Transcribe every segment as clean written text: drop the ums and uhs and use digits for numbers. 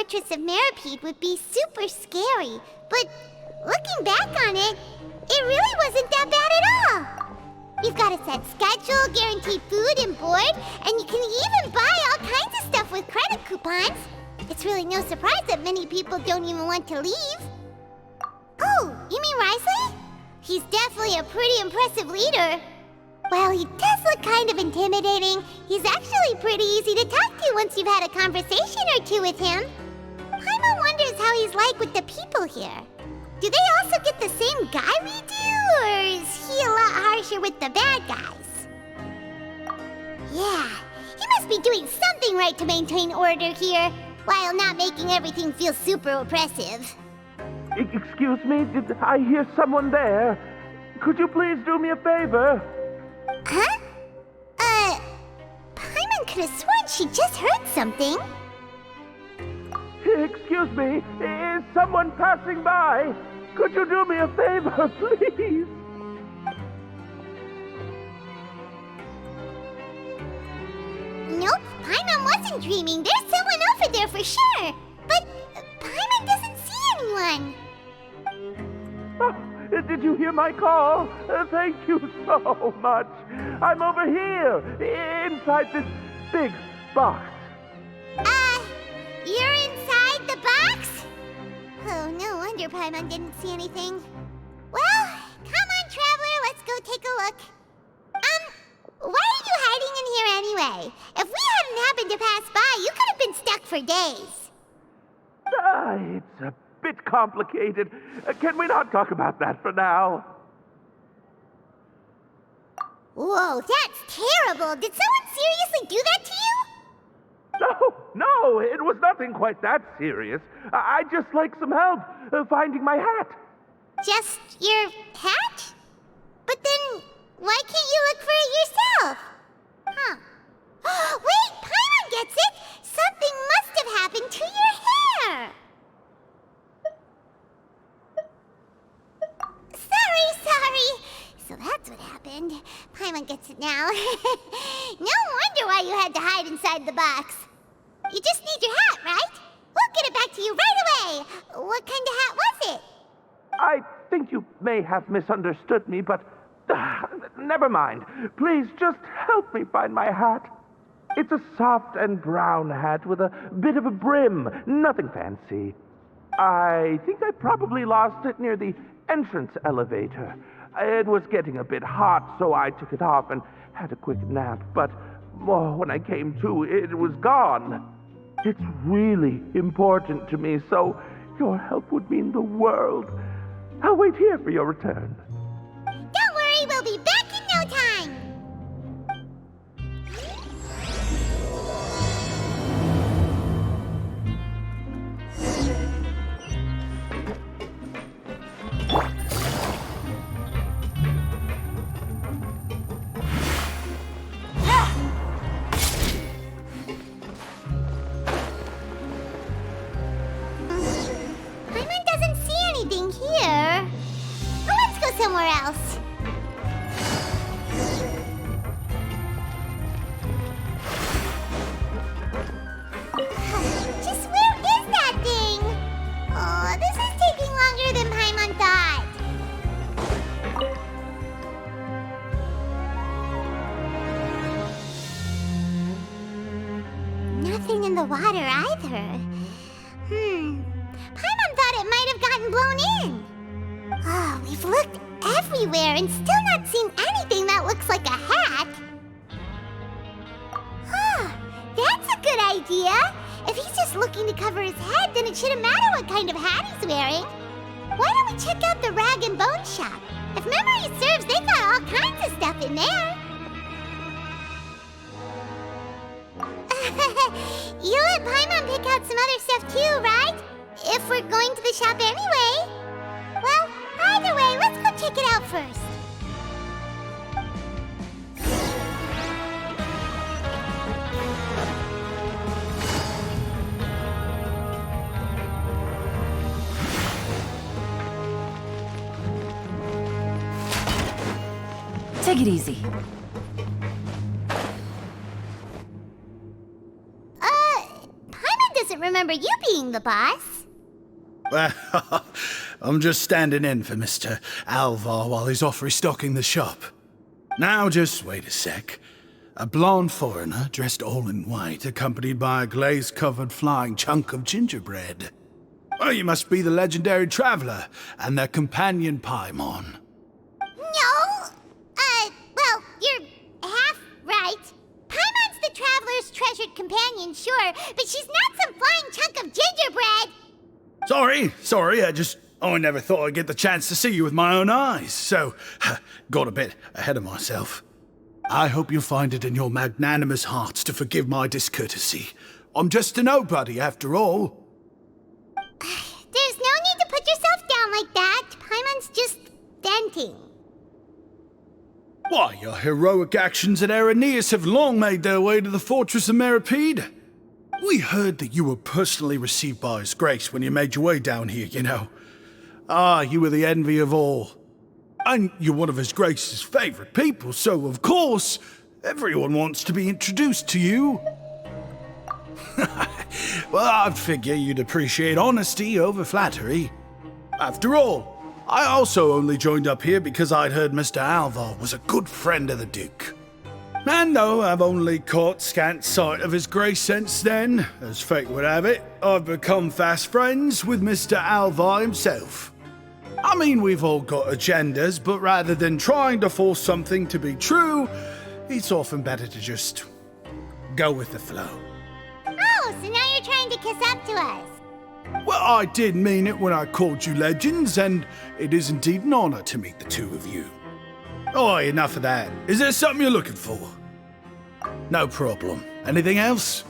Fortress of Meripede would be super scary, but looking back on it, it really wasn't that bad at all. You've got a set schedule, guaranteed food and board, and you can even buy all kinds of stuff with credit coupons. It's really no surprise that many people don't even want to leave. Oh, you mean Wriothesley? He's definitely a pretty impressive leader. While he does look kind of intimidating, he's actually pretty easy to talk to once you've had a conversation or two with him. Paimon wonders how he's like with the people here. Do they also get the same guy we do, or is he a lot harsher with the bad guys? Yeah, he must be doing something right to maintain order here, while not making everything feel super oppressive. Excuse me, did I hear someone there? Could you please do me a favor? Huh? Paimon could have sworn she just heard something. Excuse me, is someone passing by? Could you do me a favor, please? Nope, Paimon wasn't dreaming. There's someone over there for sure. But Paimon doesn't see anyone. Oh, did you hear my call? Thank you so much. I'm over here, inside this big box. You're inside the box? Oh, no wonder Paimon didn't see anything. Well, come on, Traveler, let's go take a look. Why are you hiding in here anyway? If we hadn't happened to pass by, you could have been stuck for days. It's a bit complicated. Can we not talk about that for now? Whoa, that's terrible. Did someone seriously do that to you? No, it was nothing quite that serious. I'd just like some help finding my hat. Just your hat? But then, why can't you look for it yourself? Huh. Wait, Paimon gets it! Something must have happened to your hair! Sorry. So that's what happened. Paimon gets it now. No wonder why you had to hide inside the box. You just need your hat, right? We'll get it back to you right away. What kind of hat was it? I think you may have misunderstood me, but never mind. Please just help me find my hat. It's a soft and brown hat with a bit of a brim. Nothing fancy. I think I probably lost it near the entrance elevator. It was getting a bit hot, so I took it off and had a quick nap. But when I came to, it was gone. It's really important to me, so your help would mean the world. I'll wait here for your return. Don't worry, we'll be back in no time. Paimon doesn't see anything here. Well, let's go somewhere else. Just where is that thing? Oh, this is taking longer than Paimon thought. Nothing in the water either. Paimon thought it might have gotten blown in. Oh, we've looked everywhere and still not seen anything that looks like a hat. That's a good idea. If he's just looking to cover his head, then it shouldn't matter what kind of hat he's wearing. Why don't we check out the rag and bone shop? If memory serves, they got all kinds of stuff in there. You let Paimon pick out some other stuff too, right? If we're going to the shop anyway. Well, either way, let's go check it out first. Take it easy. Paimon doesn't remember remember you being the boss. Well, I'm just standing in for Mr. Alvar while he's off restocking the shop. Now, just wait a sec. A blonde foreigner, dressed all in white, accompanied by a glaze-covered flying chunk of gingerbread. Oh, you must be the legendary traveler and their companion Paimon. No! Well, you're half right. Paimon's the traveler's treasured companion, sure, but she's not some flying chunk of gingerbread! Sorry, I never thought I'd get the chance to see you with my own eyes, so got a bit ahead of myself. I hope you'll find it in your magnanimous hearts to forgive my discourtesy. I'm just a nobody, after all. There's no need to put yourself down like that. Paimon's just venting. Why, your heroic actions at Araneus have long made their way to the fortress of Meripede. We heard that you were personally received by His Grace when you made your way down here, you know. Ah, you were the envy of all. And you're one of His Grace's favorite people, so of course, everyone wants to be introduced to you. Well, I'd figure you'd appreciate honesty over flattery. After all, I also only joined up here because I'd heard Mr. Alvar was a good friend of the Duke. And though I've only caught scant sight of His Grace since then, as fate would have it, I've become fast friends with Mr. Alvar himself. I mean, we've all got agendas, but rather than trying to force something to be true, it's often better to just go with the flow. Oh, so now you're trying to kiss up to us. Well, I did mean it when I called you legends, and it is indeed an honor to meet the two of you. Oh, enough of that. Is there something you're looking for? No problem. Anything else?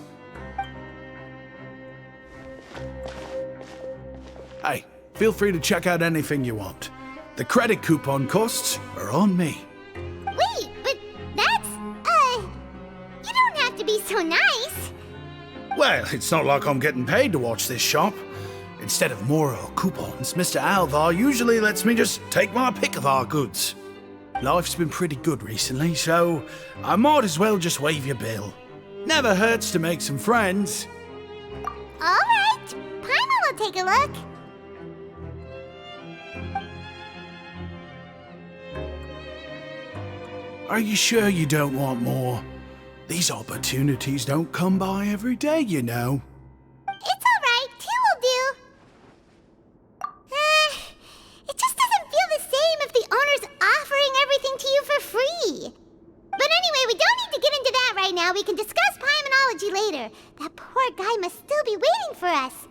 Hey, feel free to check out anything you want. The credit coupon costs are on me. Wait, but that's, you don't have to be so nice. Well, it's not like I'm getting paid to watch this shop. Instead of more coupons, Mr. Alvar usually lets me just take my pick of our goods. Life's been pretty good recently, so I might as well just waive your bill. Never hurts to make some friends. All right, Paimon will take a look. Are you sure you don't want more? These opportunities don't come by every day, you know. It's all right, two will do. It just doesn't feel the same if the owner's offering everything to you for free. But anyway, we don't need to get into that right now. We can discuss Paimonology later. That poor guy must still be waiting for us.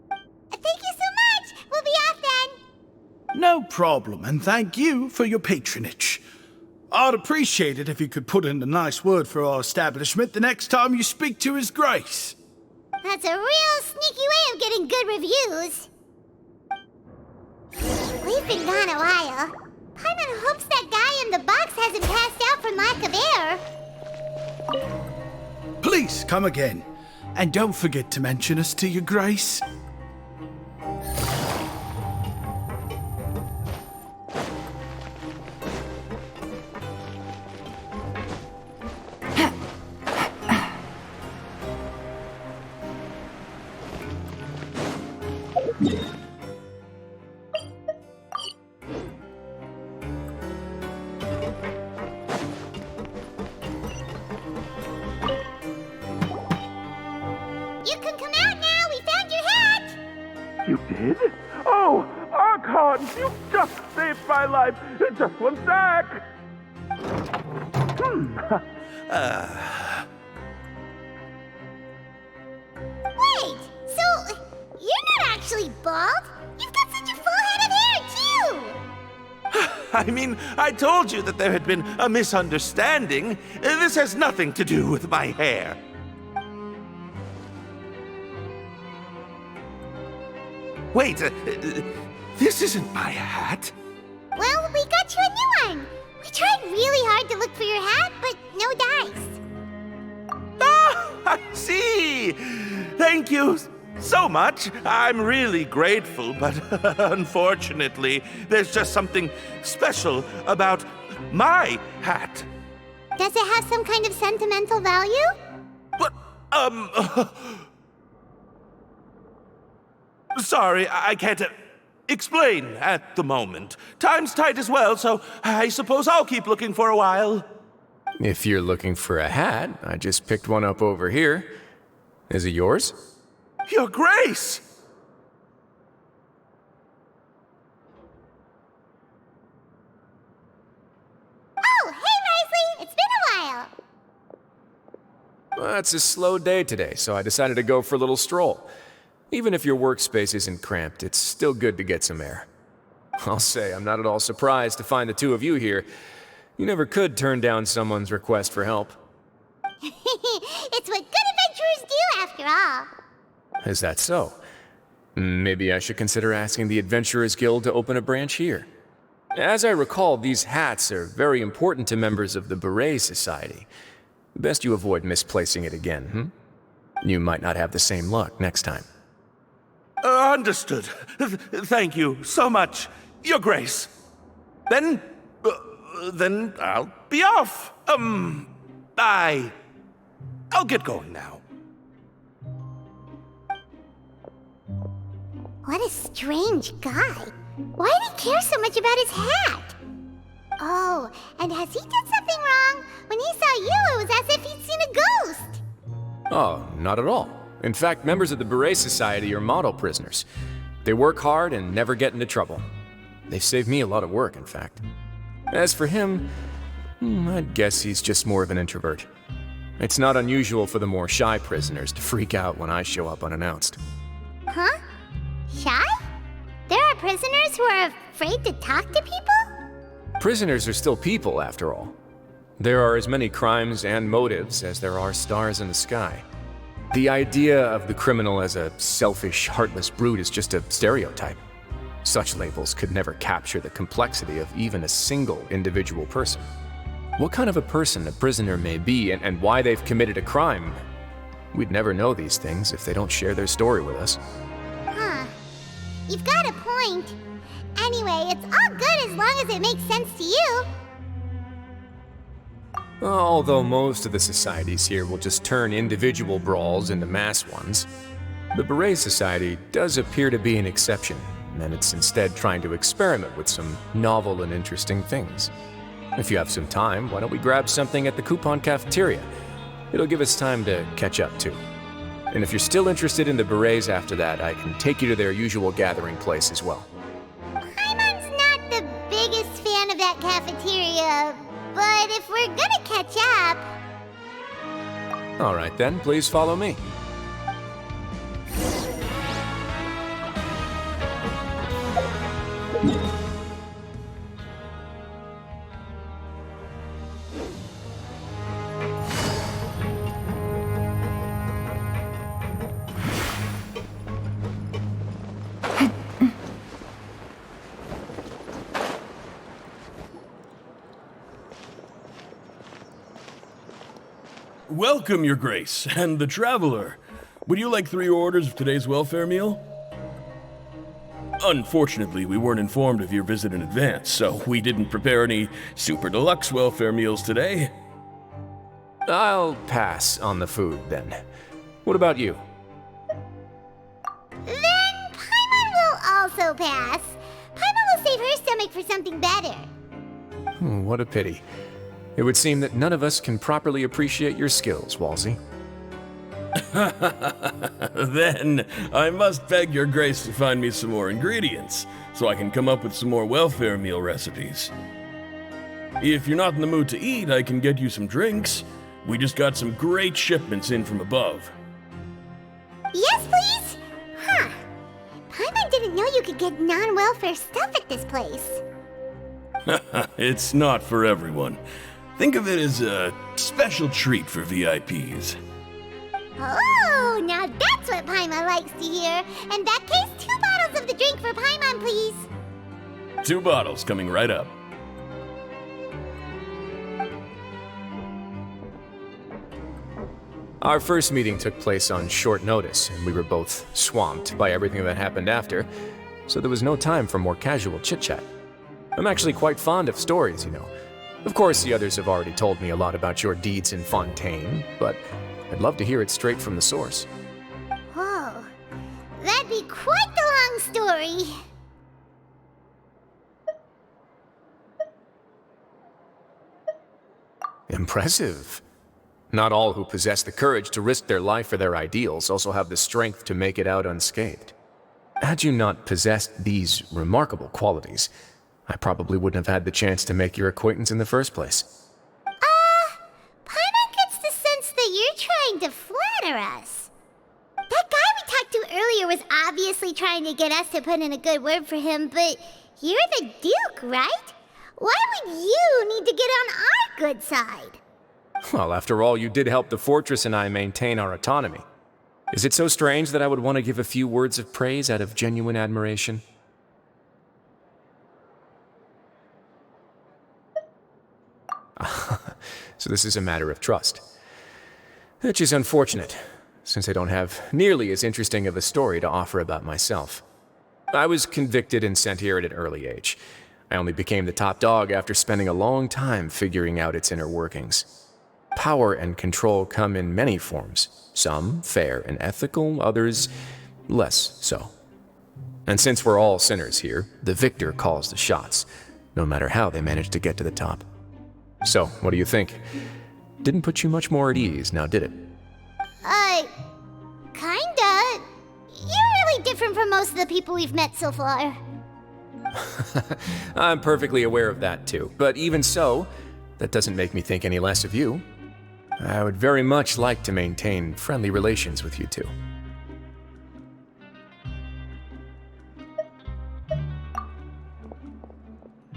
Thank you so much. We'll be off then. No problem, and thank you for your patronage. I'd appreciate it if you could put in a nice word for our establishment the next time you speak to His Grace. That's a real sneaky way of getting good reviews. We've been gone a while. Paimon hopes that guy in the box hasn't passed out from lack of air. Please come again, and don't forget to mention us to Your Grace. You can come out now. We found your hat. You did? Oh, Archon, you just saved my life. Just one sec. Wait, so you're not actually bald? You've got such a full head of hair, too. I mean, I told you that there had been a misunderstanding. This has nothing to do with my hair. Wait, this isn't my hat. Well, we got you a new one. We tried really hard to look for your hat, but no dice. Ah, I see. Thank you so much. I'm really grateful, but unfortunately, there's just something special about my hat. Does it have some kind of sentimental value? But, Sorry, I can't explain at the moment. Time's tight as well, so I suppose I'll keep looking for a while. If you're looking for a hat, I just picked one up over here. Is it yours? Your Grace! Oh, hey, Wriothesley! It's been a while! Well, it's a slow day today, so I decided to go for a little stroll. Even if your workspace isn't cramped, it's still good to get some air. I'll say, I'm not at all surprised to find the two of you here. You never could turn down someone's request for help. It's what good adventurers do, after all. Is that so? Maybe I should consider asking the Adventurers Guild to open a branch here. As I recall, these hats are very important to members of the Beret Society. Best you avoid misplacing it again, You might not have the same luck next time. Understood. Thank you so much, Your Grace. Then I'll be off. I'll get going now. What a strange guy. Why did he care so much about his hat? Oh, and has he done something wrong? When he saw you, it was as if he'd seen a ghost. Oh, not at all. In fact, members of the Beret Society are model prisoners. They work hard and never get into trouble. They've saved me a lot of work, in fact. As for him, I'd guess he's just more of an introvert. It's not unusual for the more shy prisoners to freak out when I show up unannounced. Huh? Shy? There are prisoners who are afraid to talk to people? Prisoners are still people, after all. There are as many crimes and motives as there are stars in the sky. The idea of the criminal as a selfish, heartless brute is just a stereotype. Such labels could never capture the complexity of even a single individual person. What kind of a person a prisoner may be and why they've committed a crime, we'd never know these things if they don't share their story with us. Huh. You've got a point. Anyway, it's all good as long as it makes sense to you. Although most of the societies here will just turn individual brawls into mass ones, the Beret Society does appear to be an exception, and it's instead trying to experiment with some novel and interesting things. If you have some time, why don't we grab something at the Coupon Cafeteria? It'll give us time to catch up too. And if you're still interested in the Berets after that, I can take you to their usual gathering place as well. Paimon's not the biggest fan of that cafeteria, but if we're gonna catch up... All right then, please follow me. Welcome, Your Grace, and the Traveler. Would you like 3 orders of today's welfare meal? Unfortunately, we weren't informed of your visit in advance, so we didn't prepare any super deluxe welfare meals today. I'll pass on the food, then. What about you? Then Paimon will also pass. Paimon will save her stomach for something better. What a pity. It would seem that none of us can properly appreciate your skills, Walsey. Then I must beg Your Grace to find me some more ingredients, so I can come up with some more welfare meal recipes. If you're not in the mood to eat, I can get you some drinks. We just got some great shipments in from above. Yes, please? Huh. Paimon didn't know you could get non-welfare stuff at this place. It's not for everyone. Think of it as a special treat for VIPs. Oh, now that's what Paimon likes to hear. In that case, 2 bottles of the drink for Paimon, please. 2 bottles coming right up. Our first meeting took place on short notice, and we were both swamped by everything that happened after, so there was no time for more casual chit-chat. I'm actually quite fond of stories, you know. Of course, the others have already told me a lot about your deeds in Fontaine, but I'd love to hear it straight from the source. Whoa, that'd be quite the long story. Impressive. Not all who possess the courage to risk their life for their ideals also have the strength to make it out unscathed. Had you not possessed these remarkable qualities, I probably wouldn't have had the chance to make your acquaintance in the first place. Paimon gets the sense that you're trying to flatter us. That guy we talked to earlier was obviously trying to get us to put in a good word for him, but you're the Duke, right? Why would you need to get on our good side? Well, after all, you did help the fortress and I maintain our autonomy. Is it so strange that I would want to give a few words of praise out of genuine admiration? So this is a matter of trust. Which is unfortunate, since I don't have nearly as interesting of a story to offer about myself. I was convicted and sent here at an early age. I only became the top dog after spending a long time figuring out its inner workings. Power and control come in many forms, some fair and ethical, others less so. And since we're all sinners here, the victor calls the shots, no matter how they manage to get to the top. So, what do you think? Didn't put you much more at ease, now did it? Kinda. You're really different from most of the people we've met so far. I'm perfectly aware of that too, but even so, that doesn't make me think any less of you. I would very much like to maintain friendly relations with you two.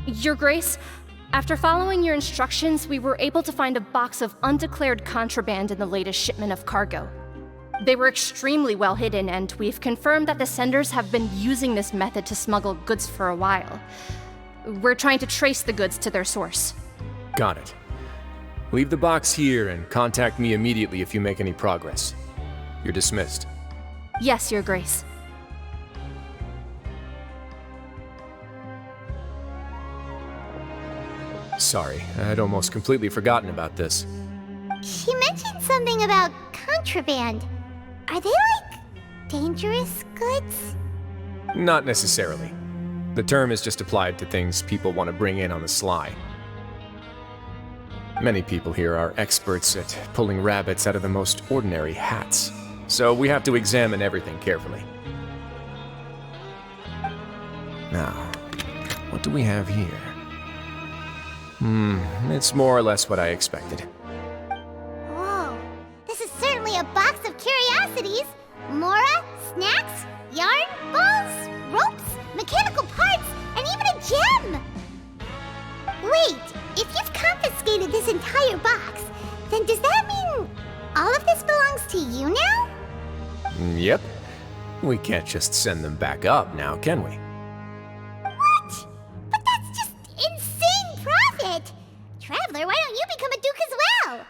Your Grace, after following your instructions, we were able to find a box of undeclared contraband in the latest shipment of cargo. They were extremely well hidden, and we've confirmed that the senders have been using this method to smuggle goods for a while. We're trying to trace the goods to their source. Got it. Leave the box here and contact me immediately if you make any progress. You're dismissed. Yes, Your Grace. Sorry, I'd almost completely forgotten about this. She mentioned something about contraband. Are they like dangerous goods? Not necessarily. The term is just applied to things people want to bring in on the sly. Many people here are experts at pulling rabbits out of the most ordinary hats, so we have to examine everything carefully. Now, what do we have here? It's more or less what I expected. Whoa, this is certainly a box of curiosities. Mora, snacks, yarn, balls, ropes, mechanical parts, and even a gem! Wait, if you've confiscated this entire box, then does that mean all of this belongs to you now? Yep. We can't just send them back up now, can we? What? But that's just insane profit! Traveler, why don't you become a duke as well?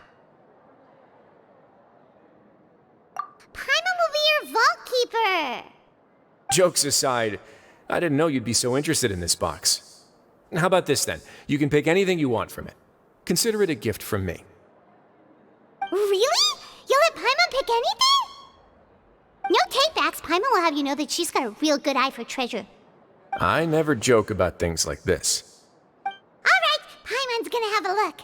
Paimon will be your vault keeper! Jokes aside, I didn't know you'd be so interested in this box. How about this then? You can pick anything you want from it. Consider it a gift from me. Really? You'll let Paimon pick anything? No takebacks. Paimon will have you know that she's got a real good eye for treasure. I never joke about things like this. Alright, Paimon's gonna have a look.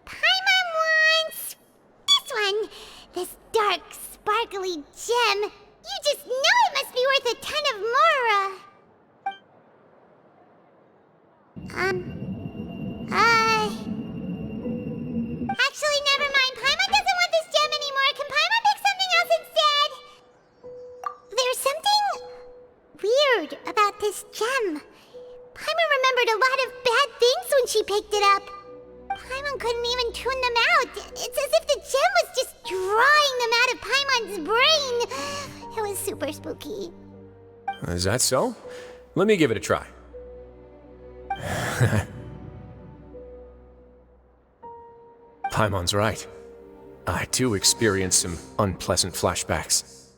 Paimon wants this one. This dark, sparkly gem. You just know it must be worth a ton of Mora. Actually, never mind. Paimon doesn't want this gem anymore. Can Paimon pick something else instead? There's something weird about this gem. Paimon remembered a lot of bad things when she picked it up. Paimon couldn't even tune them out. It's as if the gem was just drawing them out of Paimon's brain. It was super spooky. Is that so? Let me give it a try. Paimon's right. I too experienced some unpleasant flashbacks.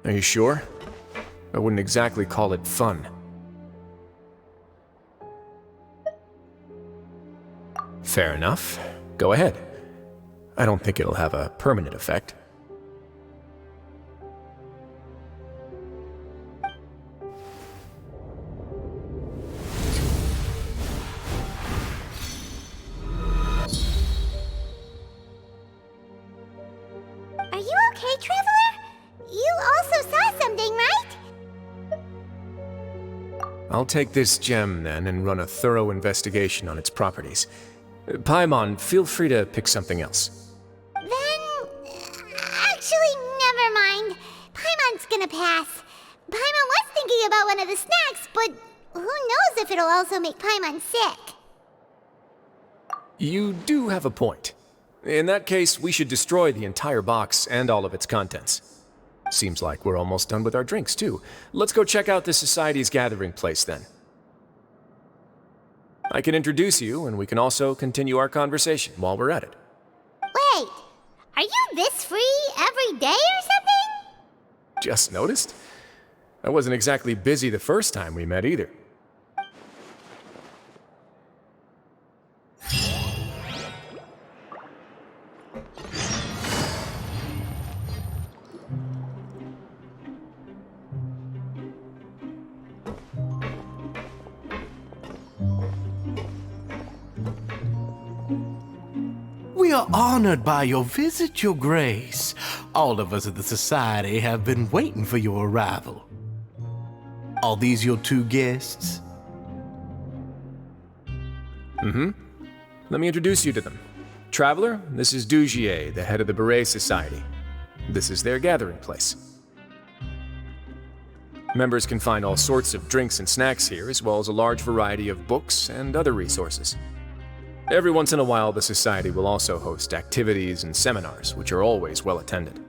Are you sure? I wouldn't exactly call it fun. Fair enough. Go ahead. I don't think it'll have a permanent effect. I'll take this gem then and run a thorough investigation on its properties. Paimon, feel free to pick something else. Then, actually, never mind. Paimon's gonna pass. Paimon was thinking about one of the snacks, but who knows if it'll also make Paimon sick. You do have a point. In that case, we should destroy the entire box and all of its contents. Seems like we're almost done with our drinks, too. Let's go check out the Society's gathering place, then. I can introduce you, and we can also continue our conversation while we're at it. Wait, are you this free every day or something? Just noticed? I wasn't exactly busy the first time we met, either. We are honored by your visit, Your Grace. All of us at the Society have been waiting for your arrival. Are these your two guests? Let me introduce you to them. Traveler, this is Dugier, the head of the Beret Society. This is their gathering place. Members can find all sorts of drinks and snacks here, as well as a large variety of books and other resources. Every once in a while, the Society will also host activities and seminars, which are always well attended.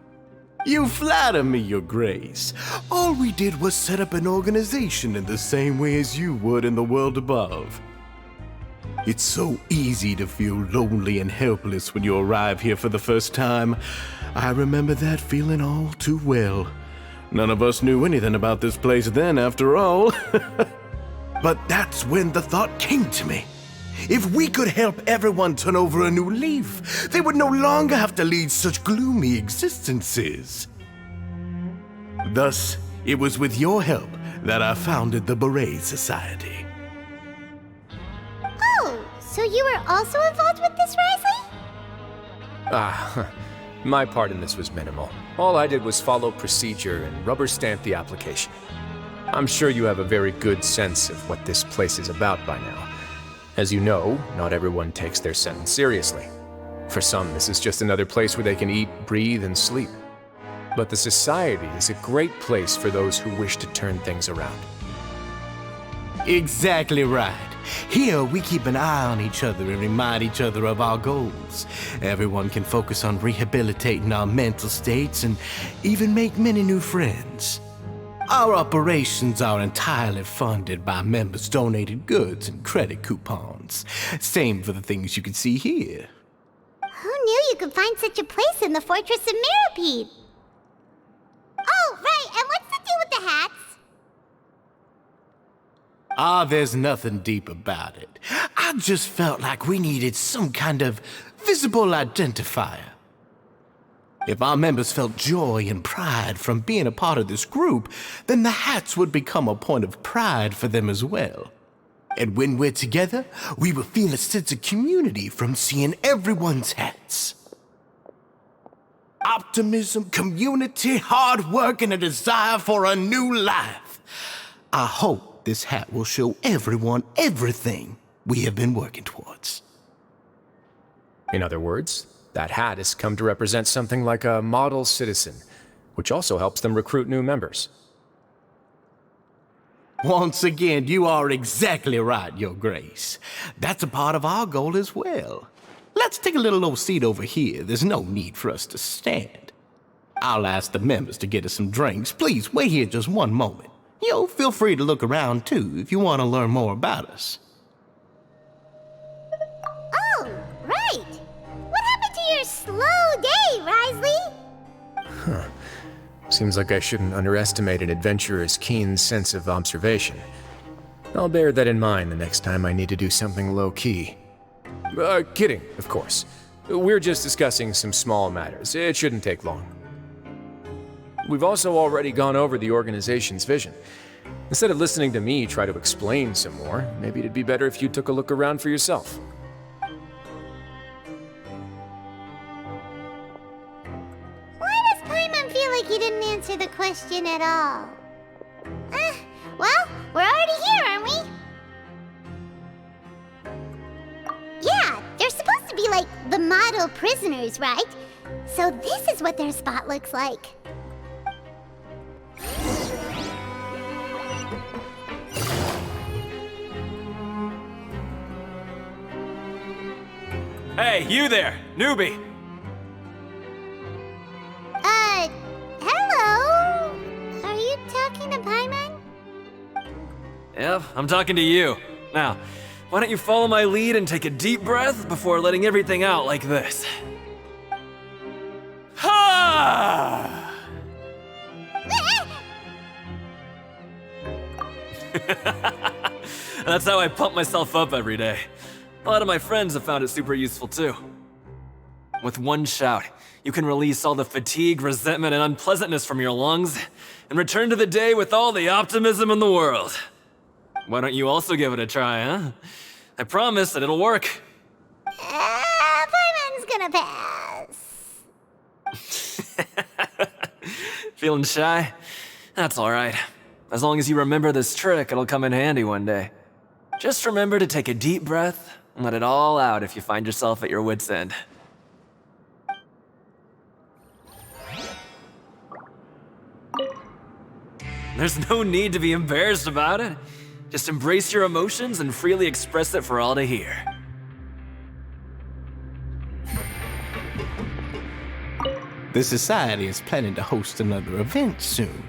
You flatter me, Your Grace. All we did was set up an organization in the same way as you would in the world above. It's so easy to feel lonely and helpless when you arrive here for the first time. I remember that feeling all too well. None of us knew anything about this place then, after all. But that's when the thought came to me. If we could help everyone turn over a new leaf, they would no longer have to lead such gloomy existences. Thus, it was with your help that I founded the Beret Society. Oh, so you were also involved with this, Wriothesley? My part in this was minimal. All I did was follow procedure and rubber stamp the application. I'm sure you have a very good sense of what this place is about by now. As you know, not everyone takes their sentence seriously. For some, this is just another place where they can eat, breathe, and sleep. But the Society is a great place for those who wish to turn things around. Exactly right. Here, we keep an eye on each other and remind each other of our goals. Everyone can focus on rehabilitating our mental states and even make many new friends. Our operations are entirely funded by members' donated goods and credit coupons. Same for the things you can see here. Who knew you could find such a place in the Fortress of Mirapede? Oh, right, and what's the deal with the hats? There's nothing deep about it. I just felt like we needed some kind of visible identifier. If our members felt joy and pride from being a part of this group, then the hats would become a point of pride for them as well. And when we're together, we will feel a sense of community from seeing everyone's hats. Optimism, community, hard work, and a desire for a new life. I hope this hat will show everyone everything we have been working towards. In other words, that hat has come to represent something like a model citizen, which also helps them recruit new members. Once again, you are exactly right, Your Grace. That's a part of our goal as well. Let's take a little old seat over here. There's no need for us to stand. I'll ask the members to get us some drinks. Please wait here just one moment. Feel free to look around too if you want to learn more about us. Oh, right. What happened to your slow day, Wriothesley? Seems like I shouldn't underestimate an adventurer's keen sense of observation. I'll bear that in mind the next time I need to do something low-key. Kidding, of course. We're just discussing some small matters. It shouldn't take long. We've also already gone over the organization's vision. Instead of listening to me try to explain some more, maybe it'd be better if you took a look around for yourself. Why does Paimon feel like he didn't answer the question at all? Well, We're already here, aren't we? Yeah, they're supposed to be like the model prisoners, right? So this is what their spot looks like. Hey, you there, newbie! Hello? Are you talking to Paimon? Yep, I'm talking to you. Now, why don't you follow my lead and take a deep breath before letting everything out like this? Ha! That's how I pump myself up every day. A lot of my friends have found it super useful too. With one shout, you can release all the fatigue, resentment, and unpleasantness from your lungs and return to the day with all the optimism in the world. Why don't you also give it a try, huh? I promise that it'll work. Paimon's gonna pass. Feeling shy? That's alright. As long as you remember this trick, it'll come in handy one day. Just remember to take a deep breath and let it all out if you find yourself at your wit's end. There's no need to be embarrassed about it. Just embrace your emotions and freely express it for all to hear. The Society is planning to host another event soon.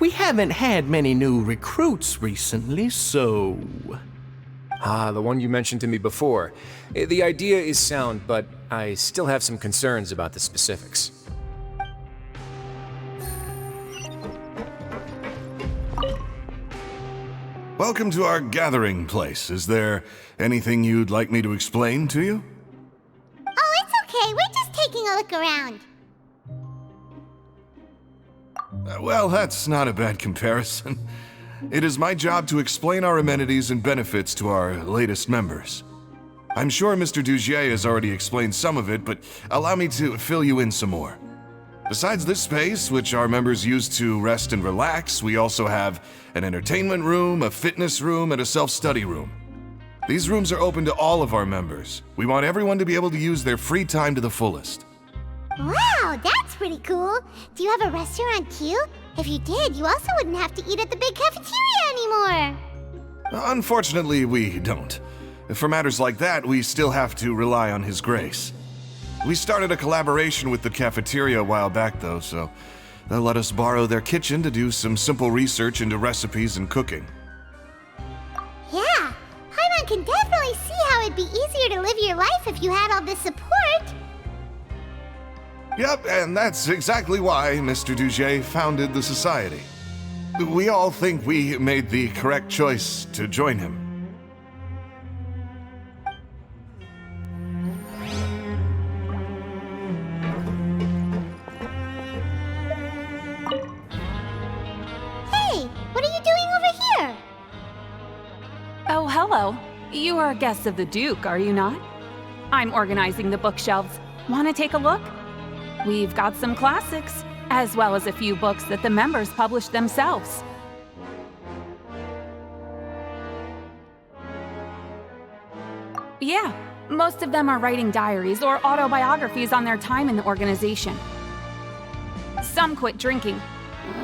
We haven't had many new recruits recently, so... Ah, the one you mentioned to me before. The idea is sound, but I still have some concerns about the specifics. Welcome to our gathering place. Is there anything you'd like me to explain to you? Oh, it's okay. We're just taking a look around. Well, that's not a bad comparison. It is my job to explain our amenities and benefits to our latest members. I'm sure Mr. Dugier has already explained some of it, but allow me to fill you in some more. Besides this space, which our members use to rest and relax, we also have an entertainment room, a fitness room, and a self-study room. These rooms are open to all of our members. We want everyone to be able to use their free time to the fullest. Wow, that's pretty cool. Do you have a restaurant too? If you did, you also wouldn't have to eat at the big cafeteria anymore. Unfortunately, we don't. For matters like that, we still have to rely on His grace. We started a collaboration with the cafeteria a while back, though, so they'll let us borrow their kitchen to do some simple research into recipes and cooking. Yeah, Paimon can definitely see how it'd be easier to live your life if you had all this support. Yep, and that's exactly why Mr. Dugier founded the Society. We all think we made the correct choice to join him. Hey, what are you doing over here? Oh, hello. You are guests of the Duke, are you not? I'm organizing the bookshelves. Want to take a look? We've got some classics, as well as a few books that the members publish themselves. Yeah, most of them are writing diaries or autobiographies on their time in the organization. Some quit drinking.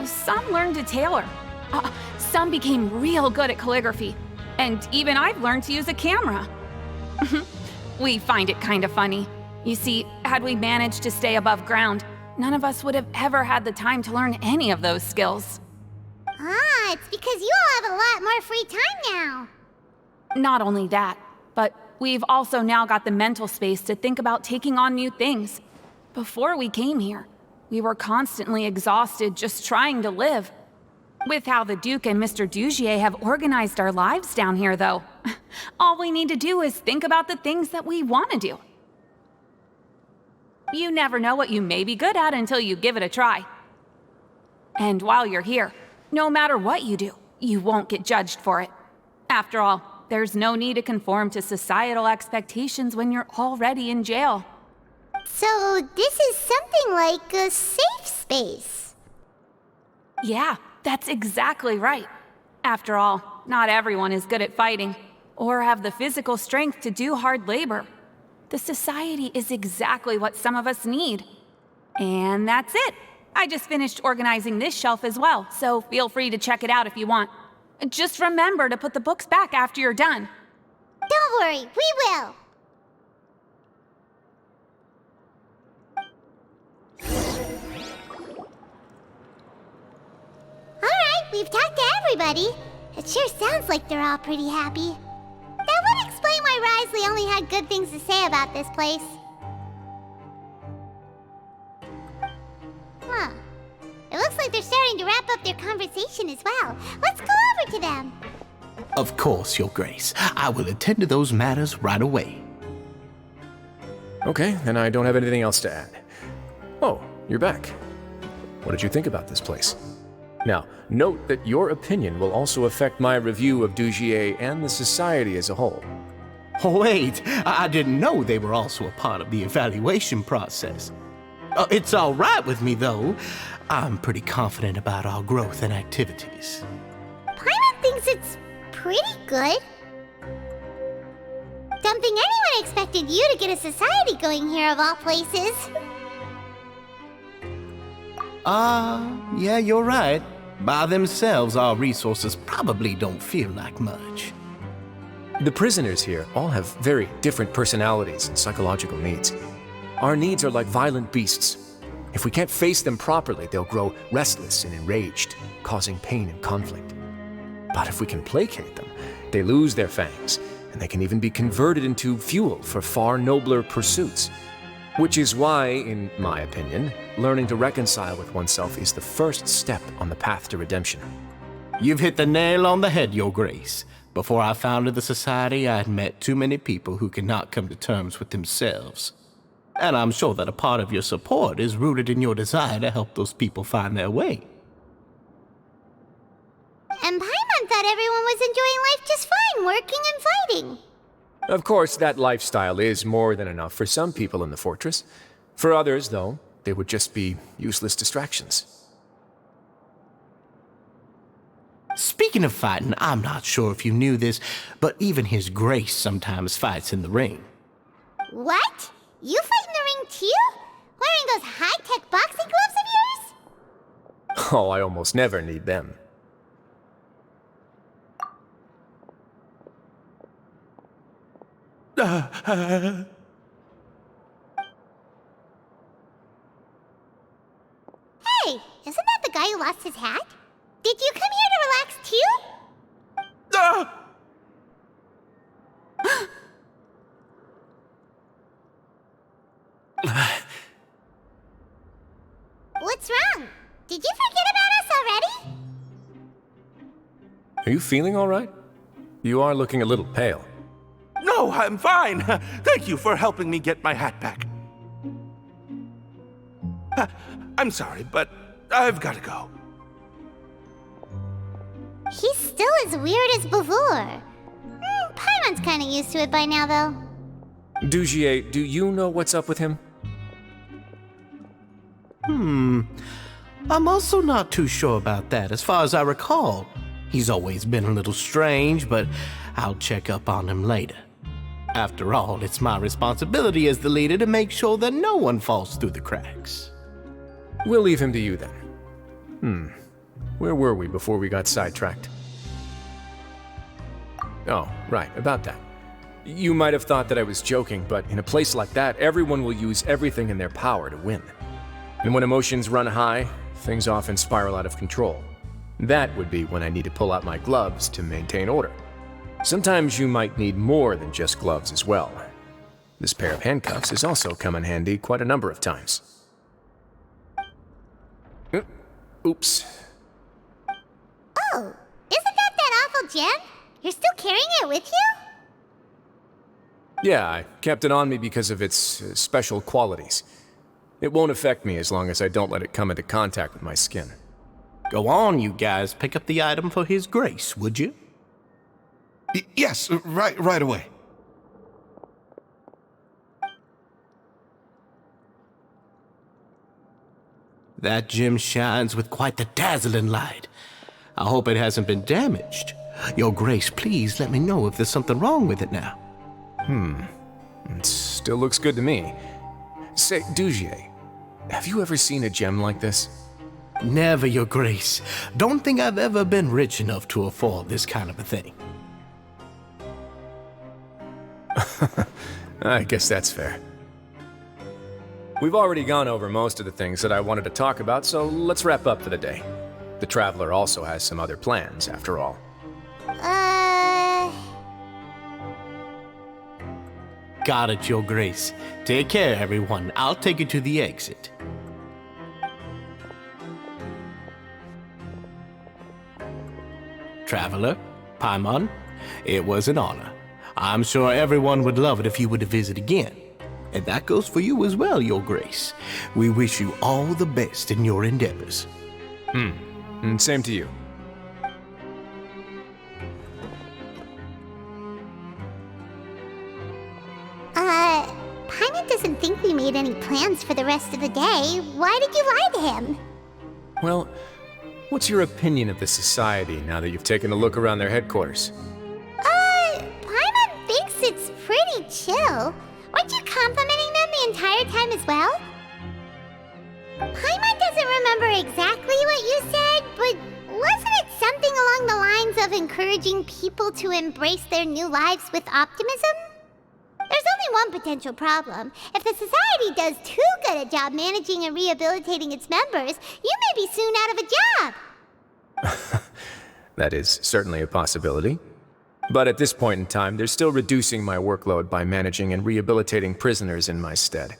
Some learned to tailor. Some became real good at calligraphy. And even I've learned to use a camera. We find it kind of funny. You see, had we managed to stay above ground, none of us would have ever had the time to learn any of those skills. Ah, it's because you all have a lot more free time now. Not only that, but we've also now got the mental space to think about taking on new things. Before we came here, we were constantly exhausted just trying to live. With how the Duke and Mr. Dugier have organized our lives down here, though, all we need to do is think about the things that we want to do. You never know what you may be good at until you give it a try. And while you're here, no matter what you do, you won't get judged for it. After all, there's no need to conform to societal expectations when you're already in jail. So this is something like a safe space. Yeah, that's exactly right. After all, not everyone is good at fighting, or have the physical strength to do hard labor. The society is exactly what some of us need. And that's it. I just finished organizing this shelf as well, so feel free to check it out if you want. Just remember to put the books back after you're done. Don't worry, we will. Alright, we've talked to everybody. It sure sounds like they're all pretty happy. That would explain why Wriothesley only had good things to say about this place. Huh. It looks like they're starting to wrap up their conversation as well. Let's go over to them. Of course, Your Grace. I will attend to those matters right away. Okay, then I don't have anything else to add. Oh, you're back. What did you think about this place? Now, note that your opinion will also affect my review of Dugier and the society as a whole. Wait, I didn't know they were also a part of the evaluation process. It's all right with me, though. I'm pretty confident about our growth and activities. Paimon thinks it's pretty good. Don't think anyone expected you to get a society going here of all places. Yeah, you're right. By themselves, our resources probably don't feel like much. The prisoners here all have very different personalities and psychological needs. Our needs are like violent beasts. If we can't face them properly, they'll grow restless and enraged, causing pain and conflict. But if we can placate them, they lose their fangs, and they can even be converted into fuel for far nobler pursuits. Which is why, in my opinion, learning to reconcile with oneself is the first step on the path to redemption. You've hit the nail on the head, Your Grace. Before I founded the Society, I had met too many people who could not come to terms with themselves. And I'm sure that a part of your support is rooted in your desire to help those people find their way. And Paimon thought everyone was enjoying life just fine, working and fighting. Of course, that lifestyle is more than enough for some people in the fortress. For others, though, they would just be useless distractions. Speaking of fighting, I'm not sure if you knew this, but even His Grace sometimes fights in the ring. What? You fight in the ring too? Wearing those high-tech boxing gloves of yours? Oh, I almost never need them. Hey, isn't that the guy who lost his hat? Did you come here to relax too? What's wrong? Did you forget about us already? Are you feeling all right? You are looking a little pale. No, I'm fine. Thank you for helping me get my hat back. I'm sorry, but I've got to go. He's still as weird as before. Paimon's kinda used to it by now, though. Dugier, do you know what's up with him? I'm also not too sure about that. As far as I recall, he's always been a little strange, but I'll check up on him later. After all, it's my responsibility as the leader to make sure that no one falls through the cracks. We'll leave him to you then. Where were we before we got sidetracked? Oh, right, about that. You might have thought that I was joking, but in a place like that, everyone will use everything in their power to win. And when emotions run high, things often spiral out of control. That would be when I need to pull out my gloves to maintain order. Sometimes you might need more than just gloves as well. This pair of handcuffs has also come in handy quite a number of times. Oops. Oh, isn't that awful gem? You're still carrying it with you? Yeah, I kept it on me because of its special qualities. It won't affect me as long as I don't let it come into contact with my skin. Go on, you guys. Pick up the item for His Grace, would you? Yes, right away. That gem shines with quite the dazzling light. I hope it hasn't been damaged. Your Grace, please let me know if there's something wrong with it now. It still looks good to me. Say, Dugier, have you ever seen a gem like this? Never, Your Grace. Don't think I've ever been rich enough to afford this kind of a thing. I guess that's fair. We've already gone over most of the things that I wanted to talk about, so let's wrap up for the day. The Traveler also has some other plans, after all. Got it, Your Grace. Take care, everyone. I'll take you to the exit. Traveler, Paimon, it was an honor. I'm sure everyone would love it if you were to visit again. And that goes for you as well, Your Grace. We wish you all the best in your endeavors. And same to you. Paimon doesn't think we made any plans for the rest of the day. Why did you lie to him? Well, what's your opinion of the Society now that you've taken a look around their headquarters? Paimon thinks it's pretty chill. Weren't you complimenting them the entire time as well? Paimon doesn't remember exactly what you said, but wasn't it something along the lines of encouraging people to embrace their new lives with optimism? There's only one potential problem. If the Society does too good a job managing and rehabilitating its members, you may be soon out of a job. That is certainly a possibility. But at this point in time, they're still reducing my workload by managing and rehabilitating prisoners in my stead.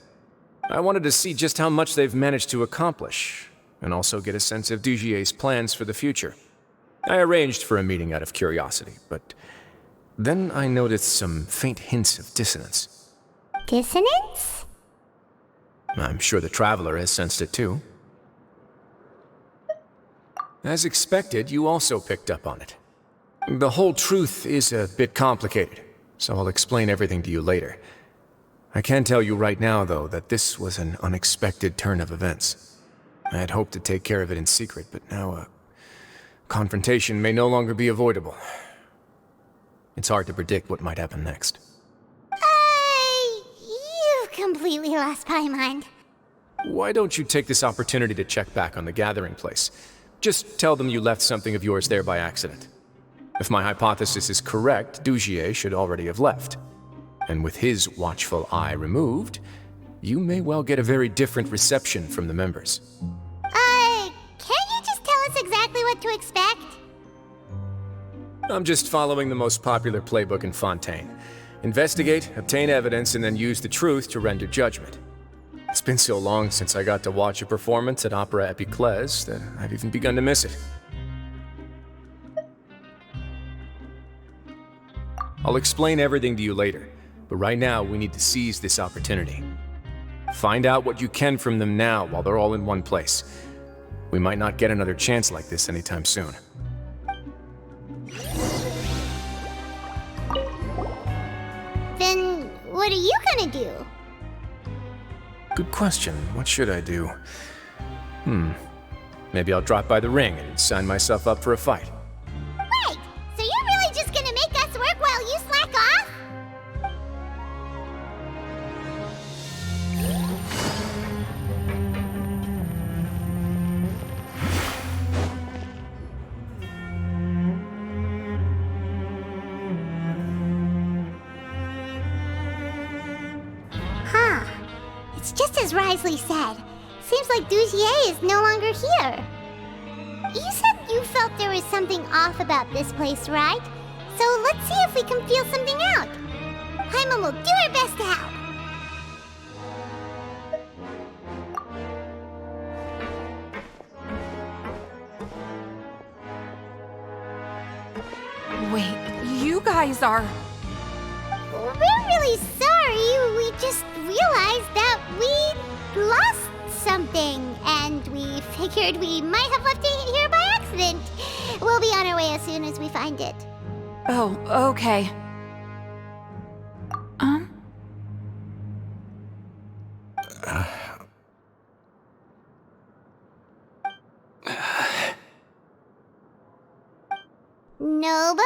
I wanted to see just how much they've managed to accomplish, and also get a sense of Dugier's plans for the future. I arranged for a meeting out of curiosity, but then I noticed some faint hints of dissonance. Dissonance? I'm sure the Traveler has sensed it too. As expected, you also picked up on it. The whole truth is a bit complicated, so I'll explain everything to you later. I can tell you right now, though, that this was an unexpected turn of events. I had hoped to take care of it in secret, but now a confrontation may no longer be avoidable. It's hard to predict what might happen next. You've completely lost Paimon. Why don't you take this opportunity to check back on the gathering place? Just tell them you left something of yours there by accident. If my hypothesis is correct, Dugier should already have left. And with his watchful eye removed, you may well get a very different reception from the members. Can't you just tell us exactly what to expect? I'm just following the most popular playbook in Fontaine. Investigate, obtain evidence, and then use the truth to render judgment. It's been so long since I got to watch a performance at Opera Epiclese that I've even begun to miss it. I'll explain everything to you later, but right now we need to seize this opportunity. Find out what you can from them now while they're all in one place. We might not get another chance like this anytime soon. Then what are you gonna do? Good question. What should I do? Maybe I'll drop by the ring and sign myself up for a fight. Wait, so you're really just gonna make us work while you slack off? Huh. It's just as Wriothesley said. Seems like Dugier is no longer here. You said you felt there was something off about this place, right? So let's see if we can feel something out. Paimon will do her best to help. Wait, you guys are... We're really sorry. We just realized that we lost something, and we figured we might have left it here by accident. We'll be on our way as soon as we find it. Oh, okay. Nobody?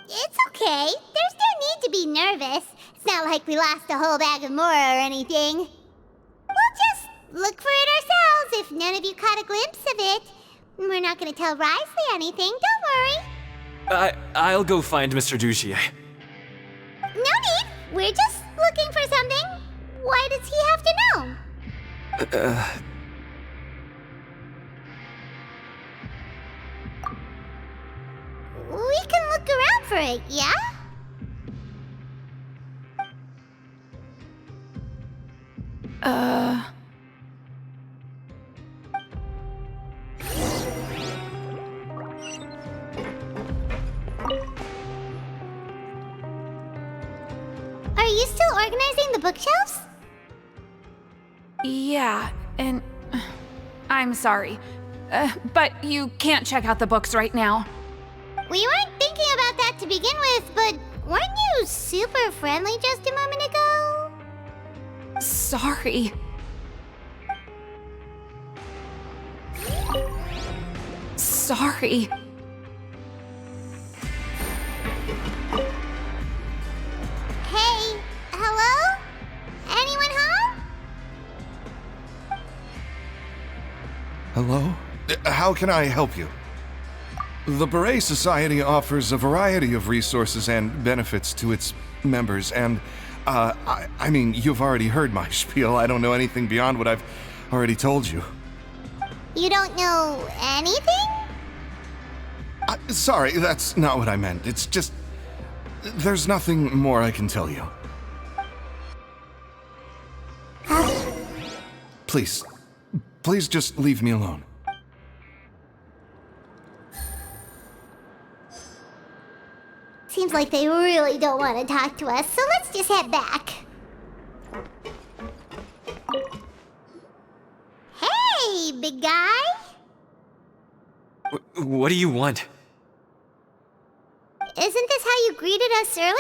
It's okay. There's no need to be nervous. It's not like we lost a whole bag of Mora or anything. We'll just look for it ourselves if none of you caught a glimpse of it. We're not gonna tell Wriothesley anything, don't worry. I'll go find Mr. Dugier. No need. We're just looking for something. Why does he have to know? We can look around for it, yeah? Are you still organizing the bookshelves? Yeah, and I'm sorry. But you can't check out the books right now. We weren't thinking about that to begin with, but weren't you super friendly just a moment ago? Sorry. Sorry. Hey, hello? Anyone home? Hello? How can I help you? The Beret Society offers a variety of resources and benefits to its members, and, I mean, you've already heard my spiel. I don't know anything beyond what I've already told you. You don't know anything? Sorry, that's not what I meant. It's just... there's nothing more I can tell you. Please. Please just leave me alone. Seems like they really don't want to talk to us, so let's just head back. Hey, big guy! What do you want? Isn't this how you greeted us earlier?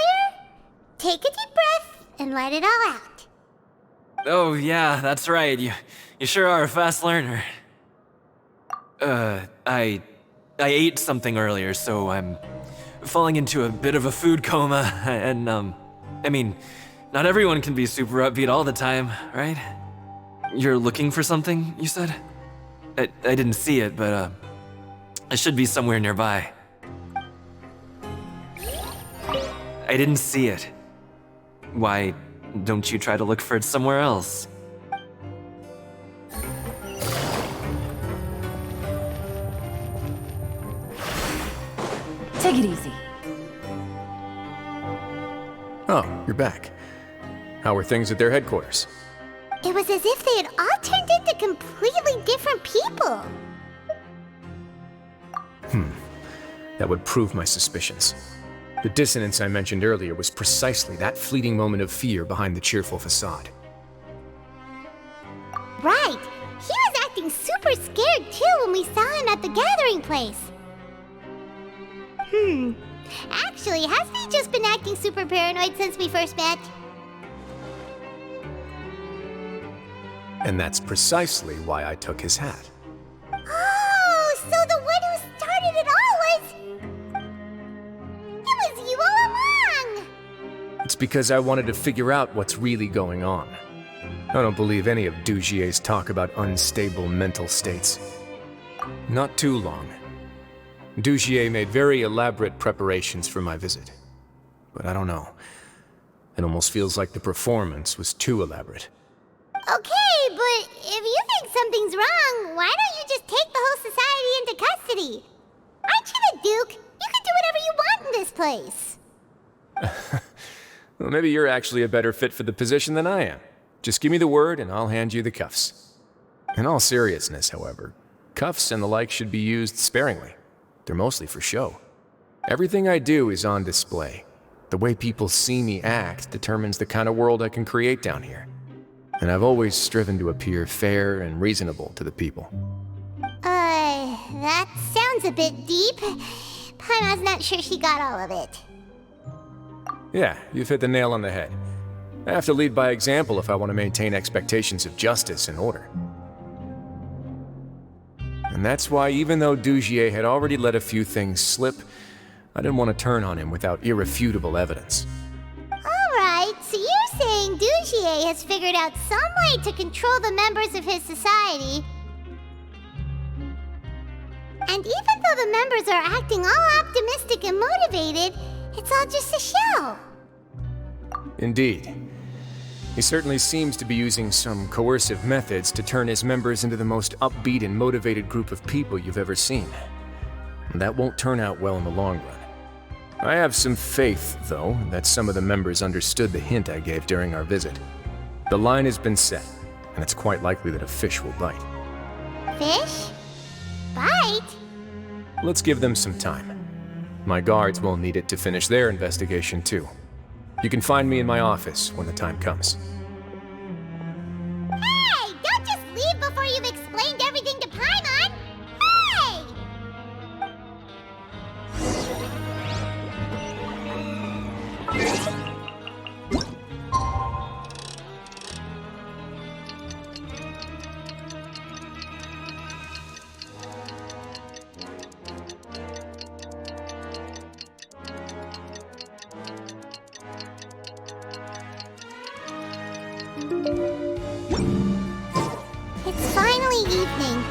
Take a deep breath and let it all out. Oh, yeah, that's right. You sure are a fast learner. I ate something earlier, so I'm falling into a bit of a food coma, and, I mean, not everyone can be super upbeat all the time, right? You're looking for something, you said? I didn't see it, but, it should be somewhere nearby. I didn't see it. Why don't you try to look for it somewhere else? Take it easy. Oh, you're back. How were things at their headquarters? It was as if they had all turned into completely different people. That would prove my suspicions. The dissonance I mentioned earlier was precisely that fleeting moment of fear behind the cheerful facade. Right. He was acting super scared too when we saw him at the gathering place. Actually, hasn't he just been acting super paranoid since we first met? And that's precisely why I took his hat. Oh, so the one who started it all was... It was you all along! It's because I wanted to figure out what's really going on. I don't believe any of Dugier's talk about unstable mental states. Not too long. Dugier made very elaborate preparations for my visit. But I don't know. It almost feels like the performance was too elaborate. Okay, but if you think something's wrong, why don't you just take the whole society into custody? Aren't you the Duke? You can do whatever you want in this place. Well, maybe you're actually a better fit for the position than I am. Just give me the word and I'll hand you the cuffs. In all seriousness, however, cuffs and the like should be used sparingly. They're mostly for show. Everything I do is on display. The way people see me act determines the kind of world I can create down here. And I've always striven to appear fair and reasonable to the people. That sounds a bit deep. Paimon's not sure she got all of it. Yeah, you've hit the nail on the head. I have to lead by example if I want to maintain expectations of justice and order. And that's why, even though Dugier had already let a few things slip, I didn't want to turn on him without irrefutable evidence. Alright, so you're saying Dugier has figured out some way to control the members of his society. And even though the members are acting all optimistic and motivated, it's all just a show. Indeed. He certainly seems to be using some coercive methods to turn his members into the most upbeat and motivated group of people you've ever seen. And that won't turn out well in the long run. I have some faith, though, that some of the members understood the hint I gave during our visit. The line has been set, and it's quite likely that a fish will bite. Fish? Bite? Let's give them some time. My guards will need it to finish their investigation, too. You can find me in my office when the time comes. Hey! Don't just leave before you've explained everything to Paimon! Hey! It's finally evening.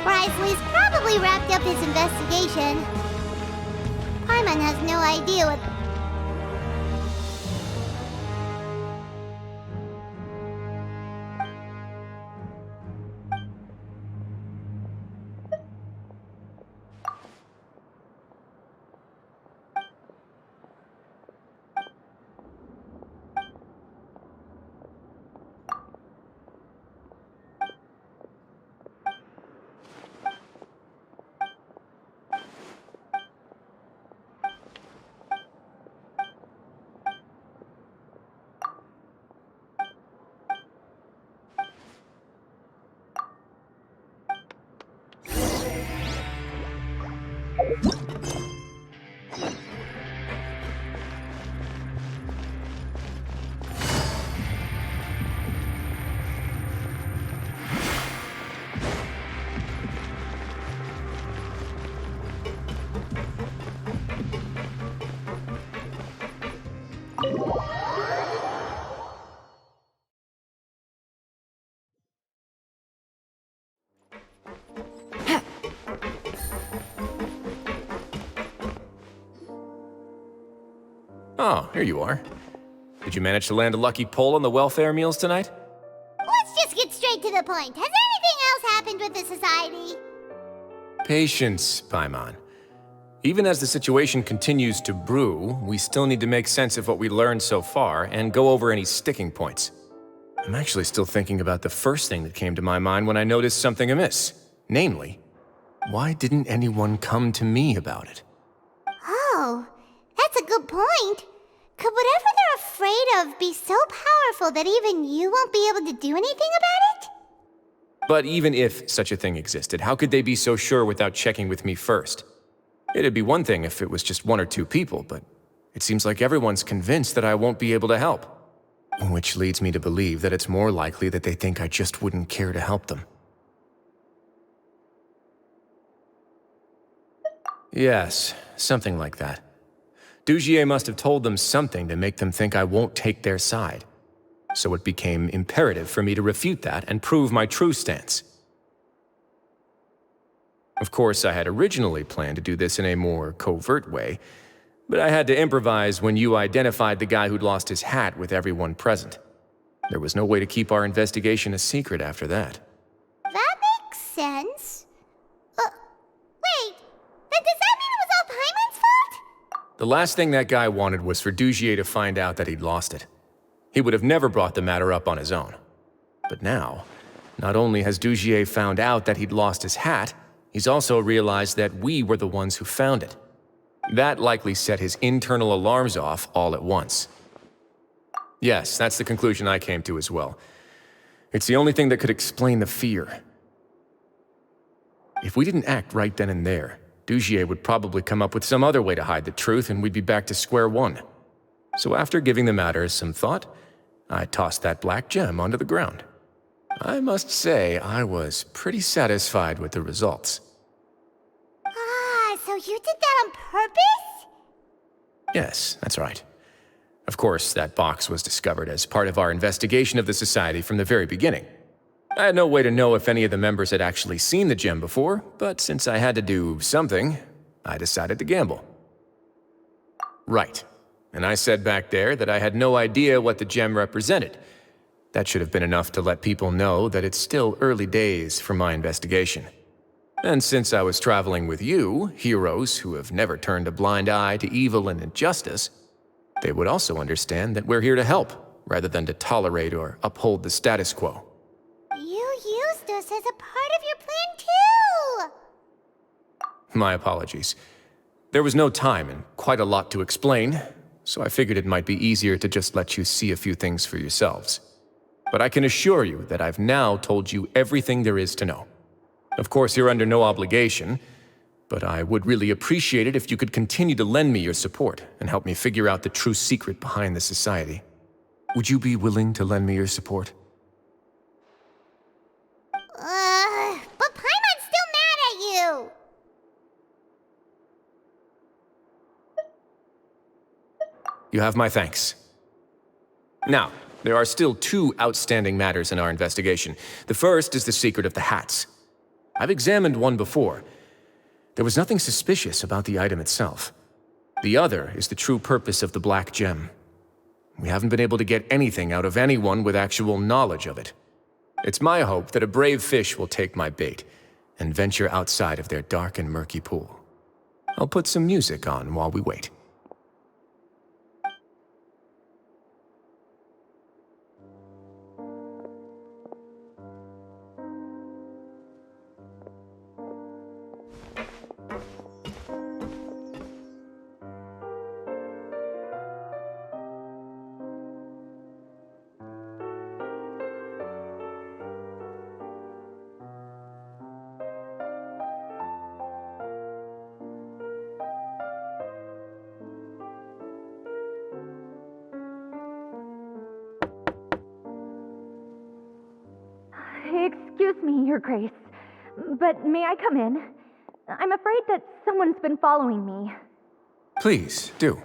Wriothesley's probably wrapped up his investigation. Paimon has no idea what... Oh, here you are. Did you manage to land a lucky pull on the welfare meals tonight? Let's just get straight to the point. Has anything else happened with the society? Patience, Paimon. Even as the situation continues to brew, we still need to make sense of what we learned so far and go over any sticking points. I'm actually still thinking about the first thing that came to my mind when I noticed something amiss. Namely, why didn't anyone come to me about it? Oh, that's a good point. Could whatever they're afraid of be so powerful that even you won't be able to do anything about it? But even if such a thing existed, how could they be so sure without checking with me first? It'd be one thing if it was just one or two people, but it seems like everyone's convinced that I won't be able to help. Which leads me to believe that it's more likely that they think I just wouldn't care to help them. Yes, something like that. Dugier must have told them something to make them think I won't take their side. So it became imperative for me to refute that and prove my true stance. Of course, I had originally planned to do this in a more covert way, but I had to improvise when you identified the guy who'd lost his hat with everyone present. There was no way to keep our investigation a secret after that. That makes sense. Wait, then does that mean it was all Paimon's fault? The last thing that guy wanted was for Dugier to find out that he'd lost it. He would have never brought the matter up on his own. But now, not only has Dugier found out that he'd lost his hat, he's also realized that we were the ones who found it. That likely set his internal alarms off all at once. Yes, that's the conclusion I came to as well. It's the only thing that could explain the fear. If we didn't act right then and there, Dugier would probably come up with some other way to hide the truth and we'd be back to square one. So after giving the matter some thought, I tossed that black gem onto the ground. I must say, I was pretty satisfied with the results. Ah, so you did that on purpose? Yes, that's right. Of course, that box was discovered as part of our investigation of the Society from the very beginning. I had no way to know if any of the members had actually seen the gem before, but since I had to do something, I decided to gamble. Right. And I said back there that I had no idea what the gem represented. That should have been enough to let people know that it's still early days for my investigation. And since I was traveling with you, heroes who have never turned a blind eye to evil and injustice, they would also understand that we're here to help, rather than to tolerate or uphold the status quo. You used us as a part of your plan too! My apologies. There was no time and quite a lot to explain, so I figured it might be easier to just let you see a few things for yourselves. But I can assure you that I've now told you everything there is to know. Of course, you're under no obligation, but I would really appreciate it if you could continue to lend me your support and help me figure out the true secret behind the Society. Would you be willing to lend me your support? But Paimon's still mad at you! You have my thanks. Now, there are still two outstanding matters in our investigation. The first is the secret of the hats. I've examined one before. There was nothing suspicious about the item itself. The other is the true purpose of the black gem. We haven't been able to get anything out of anyone with actual knowledge of it. It's my hope that a brave fish will take my bait and venture outside of their dark and murky pool. I'll put some music on while we wait. Excuse me, Your Grace, but may I come in? I'm afraid that someone's been following me. Please, do.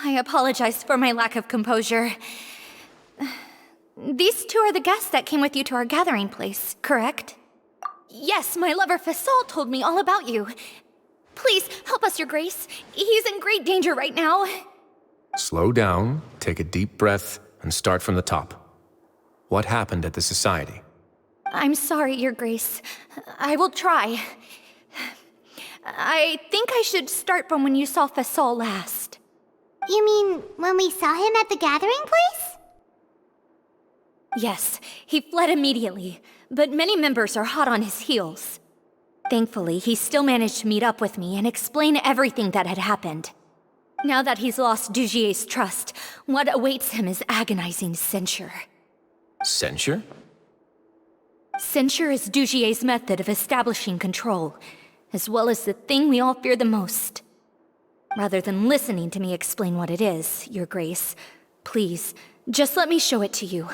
I apologize for my lack of composure. These two are the guests that came with you to our gathering place, correct? Yes, my lover Fasol told me all about you. Please, help us, Your Grace. He's in great danger right now. Slow down, take a deep breath, and start from the top. What happened at the Society? I'm sorry, Your Grace. I will try. I think I should start from when you saw Fasol last. You mean when we saw him at the gathering place? Yes, he fled immediately, but many members are hot on his heels. Thankfully, he still managed to meet up with me and explain everything that had happened. Now that he's lost Dugier's trust, what awaits him is agonizing censure. Censure? Censure is Dugier's method of establishing control, as well as the thing we all fear the most. Rather than listening to me explain what it is, Your Grace, please, just let me show it to you.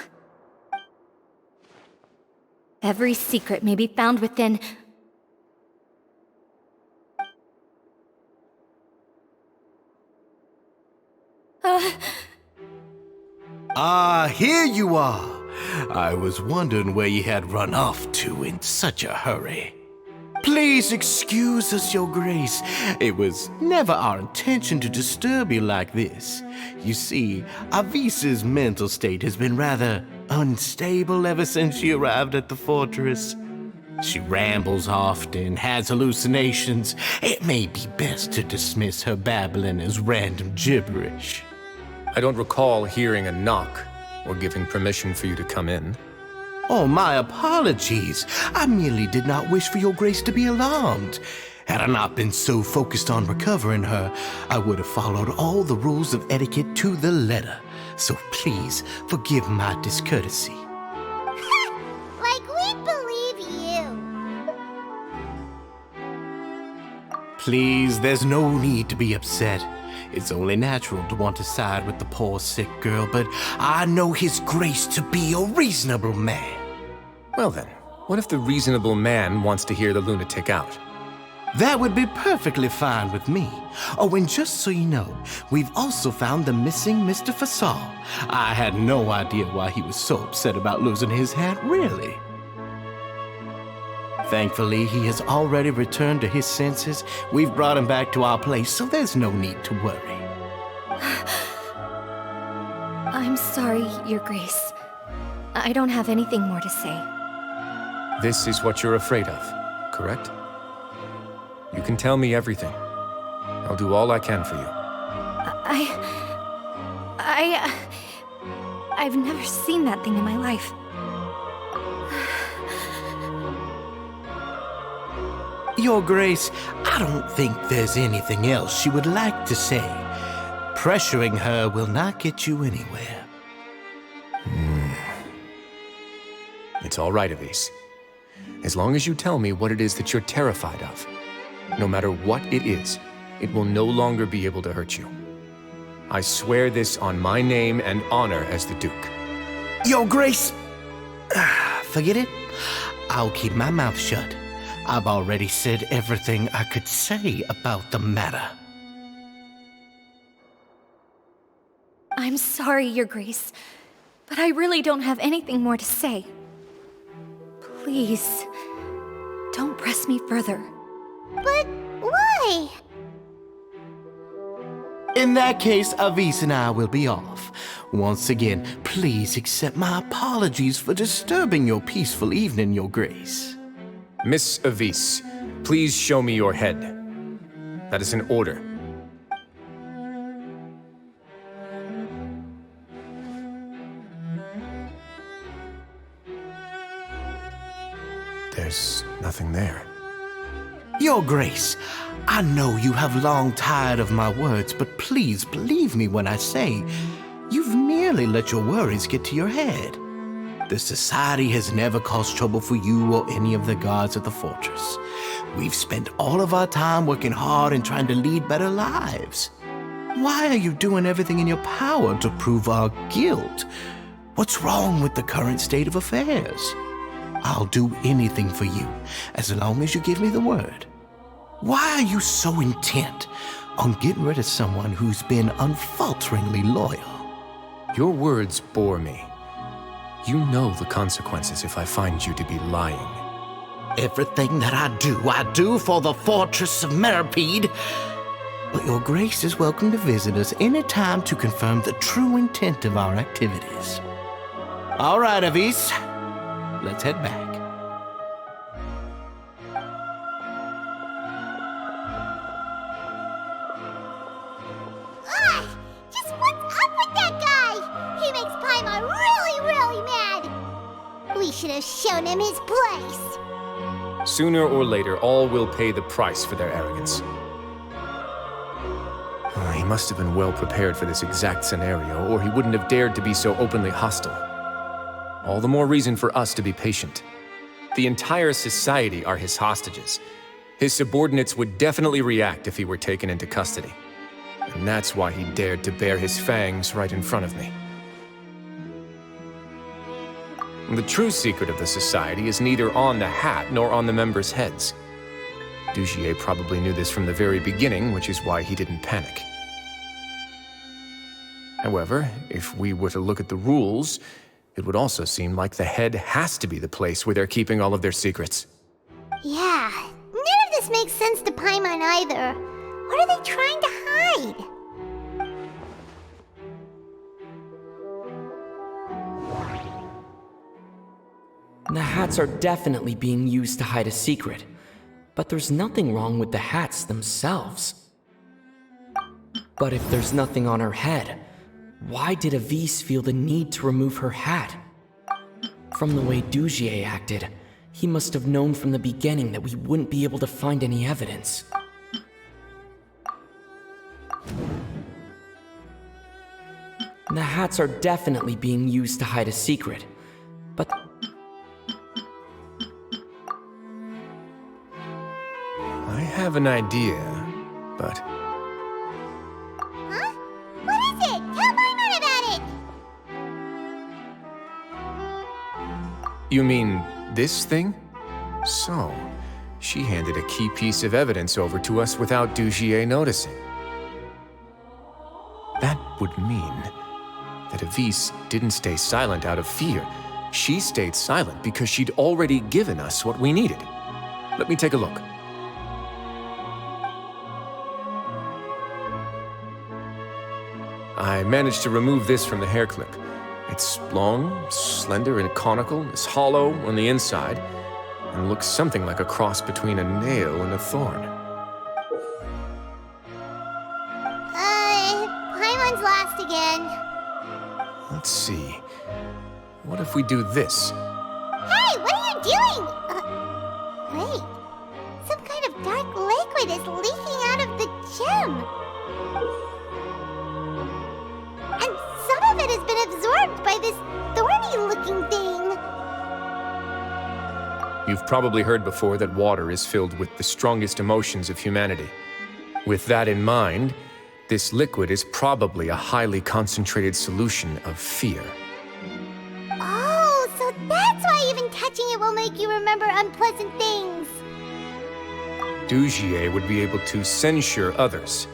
Every secret may be found within... Here you are. I was wondering where you had run off to in such a hurry. Please excuse us, Your Grace. It was never our intention to disturb you like this. You see, Avisa's mental state has been rather unstable ever since she arrived at the fortress. She rambles often, has hallucinations. It may be best to dismiss her babbling as random gibberish. I don't recall hearing a knock or giving permission for you to come in. Oh, my apologies. I merely did not wish for Your Grace to be alarmed. Had I not been so focused on recovering her, I would have followed all the rules of etiquette to the letter. So please forgive my discourtesy. Like we'd believe you. Please, there's no need to be upset. It's only natural to want to side with the poor sick girl, but I know His Grace to be a reasonable man. Well then, what if the reasonable man wants to hear the lunatic out? That would be perfectly fine with me. Oh, and just so you know, we've also found the missing Mr. Fasal. I had no idea why he was so upset about losing his hat, really. Thankfully, he has already returned to his senses. We've brought him back to our place, so there's no need to worry. I'm sorry, Your Grace. I don't have anything more to say. This is what you're afraid of, correct? You can tell me everything. I'll do all I can for you. I've never seen that thing in my life. Your Grace, I don't think there's anything else she would like to say. Pressuring her will not get you anywhere. It's all right, Elise. As long as you tell me what it is that you're terrified of, no matter what it is, it will no longer be able to hurt you. I swear this on my name and honor as the Duke. Your Grace, forget it. I'll keep my mouth shut. I've already said everything I could say about the matter. I'm sorry, Your Grace, but I really don't have anything more to say. Please, don't press me further. But why? In that case, Avis and I will be off. Once again, please accept my apologies for disturbing your peaceful evening, Your Grace. Miss Avis, please show me your head. That is an order. There's nothing there. Your Grace, I know you have long tired of my words, but please believe me when I say you've merely let your worries get to your head. The Society has never caused trouble for you or any of the guards at the fortress. We've spent all of our time working hard and trying to lead better lives. Why are you doing everything in your power to prove our guilt? What's wrong with the current state of affairs? I'll do anything for you, as long as you give me the word. Why are you so intent on getting rid of someone who's been unfalteringly loyal? Your words bore me. You know the consequences if I find you to be lying. Everything that I do for the Fortress of Meripede. But Your Grace is welcome to visit us any time to confirm the true intent of our activities. All right, Avis. Let's head back. Ugh! Just what's up with that guy? He makes Paimon really, really mad. We should have shown him his place. Sooner or later, all will pay the price for their arrogance. He must have been well prepared for this exact scenario, or he wouldn't have dared to be so openly hostile. All the more reason for us to be patient. The entire society are his hostages. His subordinates would definitely react if he were taken into custody. And that's why he dared to bare his fangs right in front of me. The true secret of the society is neither on the hat nor on the members' heads. Dugier probably knew this from the very beginning, which is why he didn't panic. However, if we were to look at the rules, it would also seem like the head has to be the place where they're keeping all of their secrets. Yeah, none of this makes sense to Paimon either. What are they trying to hide? The hats are definitely being used to hide a secret, but there's nothing wrong with the hats themselves. But if there's nothing on her head, why did Avis feel the need to remove her hat? From the way Dugier acted, he must have known from the beginning that we wouldn't be able to find any evidence. The hats are definitely being used to hide a secret, but I I have an idea, but... Huh? What is it? Tell Paimon about it! You mean this thing? So, she handed a key piece of evidence over to us without Dugier noticing. That would mean that Avise didn't stay silent out of fear. She stayed silent because she'd already given us what we needed. Let me take a look. I managed to remove this from the hair clip. It's long, slender, and conical. It's hollow on the inside, and looks something like a cross between a nail and a thorn. Paimon's lost again. Let's see. What if we do this? Hey, what are you doing? Wait. Some kind of dark liquid is leaking out of the gem. And some of it has been absorbed by this thorny-looking thing. You've probably heard before that water is filled with the strongest emotions of humanity. With that in mind, this liquid is probably a highly concentrated solution of fear. Oh, so that's why even touching it will make you remember unpleasant things. Dugier would be able to censure others.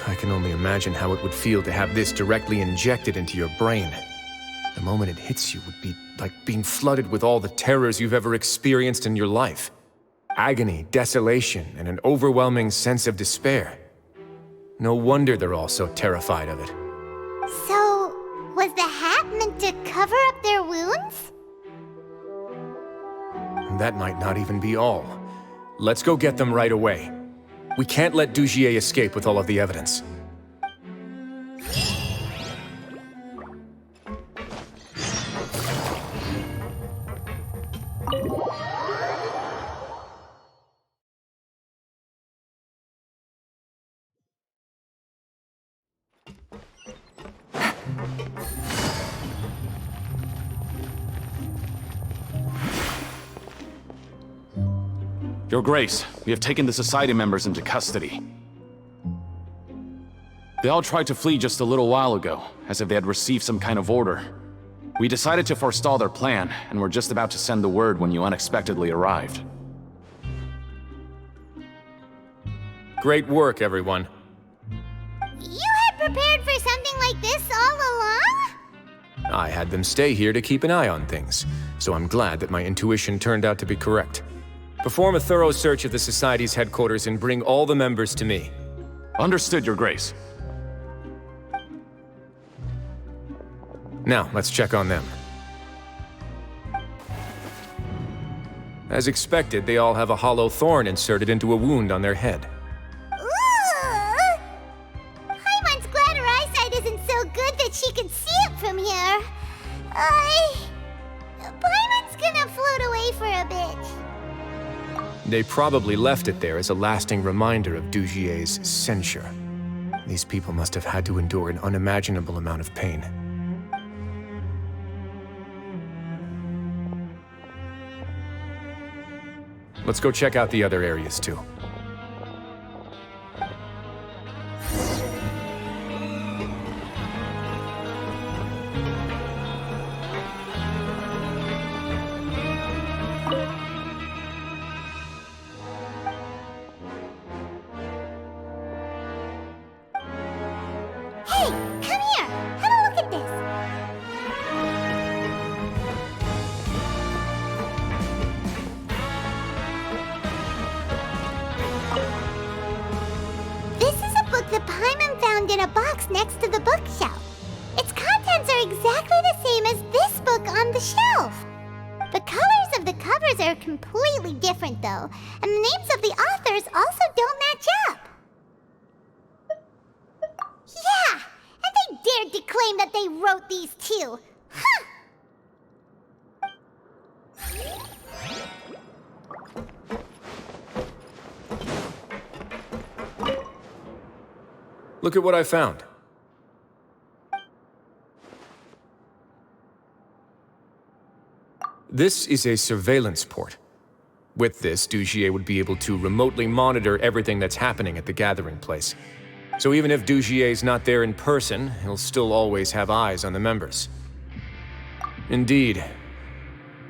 I can only imagine how it would feel to have this directly injected into your brain. The moment it hits you would be like being flooded with all the terrors you've ever experienced in your life. Agony, desolation, and an overwhelming sense of despair. No wonder they're all so terrified of it. So, was the hat meant to cover up their wounds? And that might not even be all. Let's go get them right away. We can't let Dugier escape with all of the evidence. Your Grace, we have taken the Society members into custody. They all tried to flee just a little while ago, as if they had received some kind of order. We decided to forestall their plan, and were just about to send the word when you unexpectedly arrived. Great work, everyone. You had prepared for something like this all along? I had them stay here to keep an eye on things, so I'm glad that my intuition turned out to be correct. Perform a thorough search of the Society's headquarters and bring all the members to me. Understood, Your Grace. Now, let's check on them. As expected, they all have a hollow thorn inserted into a wound on their head. Ooh! Paimon's glad her eyesight isn't so good that she can see it from here. Paimon's gonna float away for a bit. They probably left it there as a lasting reminder of Dugier's censure. These people must have had to endure an unimaginable amount of pain. Let's go check out the other areas, too. Hey, come here! Have a look at this! This is a book that Paimon found in a box next to the bookshelf. Its contents are exactly the same as this book on the shelf. The colors of the covers are completely different, though, and the names of the authors also don't match up. Yeah! And they dared to claim that they wrote these too! Huh! Look at what I found. This is a surveillance port. With this, Dugier would be able to remotely monitor everything that's happening at the gathering place. So even if Dugier's not there in person, he'll still always have eyes on the members. Indeed.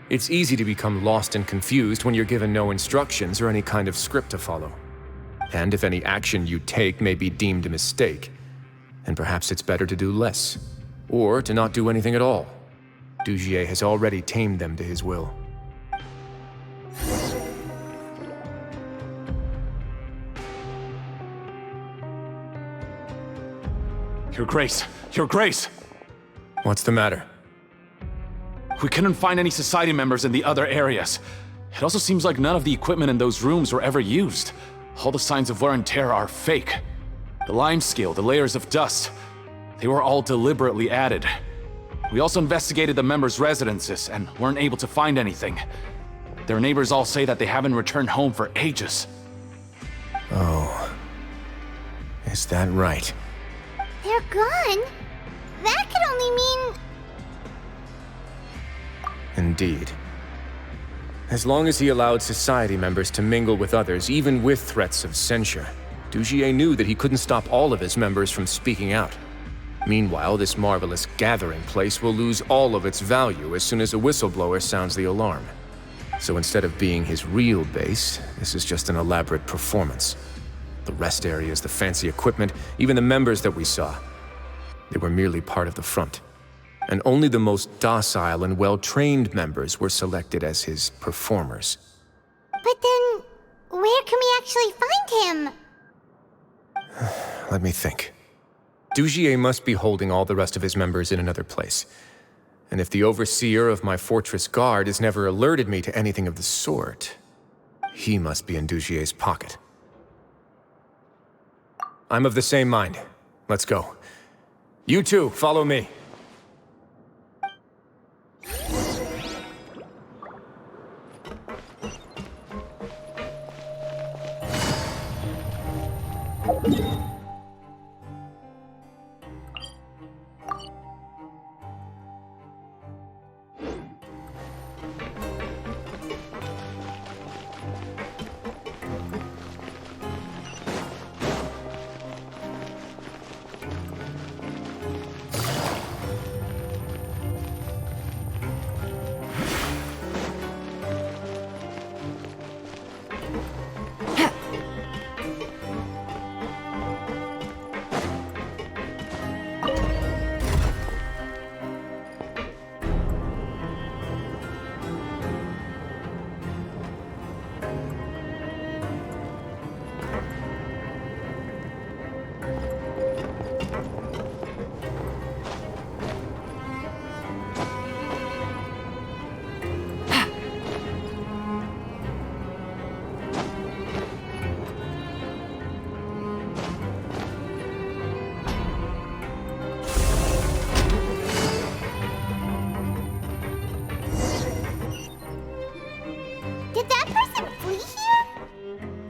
It's easy to become lost and confused when you're given no instructions or any kind of script to follow. And if any action you take may be deemed a mistake, then perhaps it's better to do less, or to not do anything at all. Dugier has already tamed them to his will. Your Grace! Your Grace! What's the matter? We couldn't find any Society members in the other areas. It also seems like none of the equipment in those rooms were ever used. All the signs of wear and tear are fake. The lime scale, the layers of dust, they were all deliberately added. We also investigated the members' residences and weren't able to find anything. Their neighbors all say that they haven't returned home for ages. Oh. Is that right? They're gone? That could only mean... Indeed. As long as he allowed Society members to mingle with others, even with threats of censure, Dugier knew that he couldn't stop all of his members from speaking out. Meanwhile, this marvelous gathering place will lose all of its value as soon as a whistleblower sounds the alarm. So instead of being his real base, this is just an elaborate performance. The rest areas, the fancy equipment, even the members that we saw, they were merely part of the front. And only the most docile and well-trained members were selected as his performers. But then, where can we actually find him? Let me think. Dugier must be holding all the rest of his members in another place. And if the overseer of my fortress guard has never alerted me to anything of the sort, he must be in Dugier's pocket. I'm of the same mind. Let's go. You two, follow me.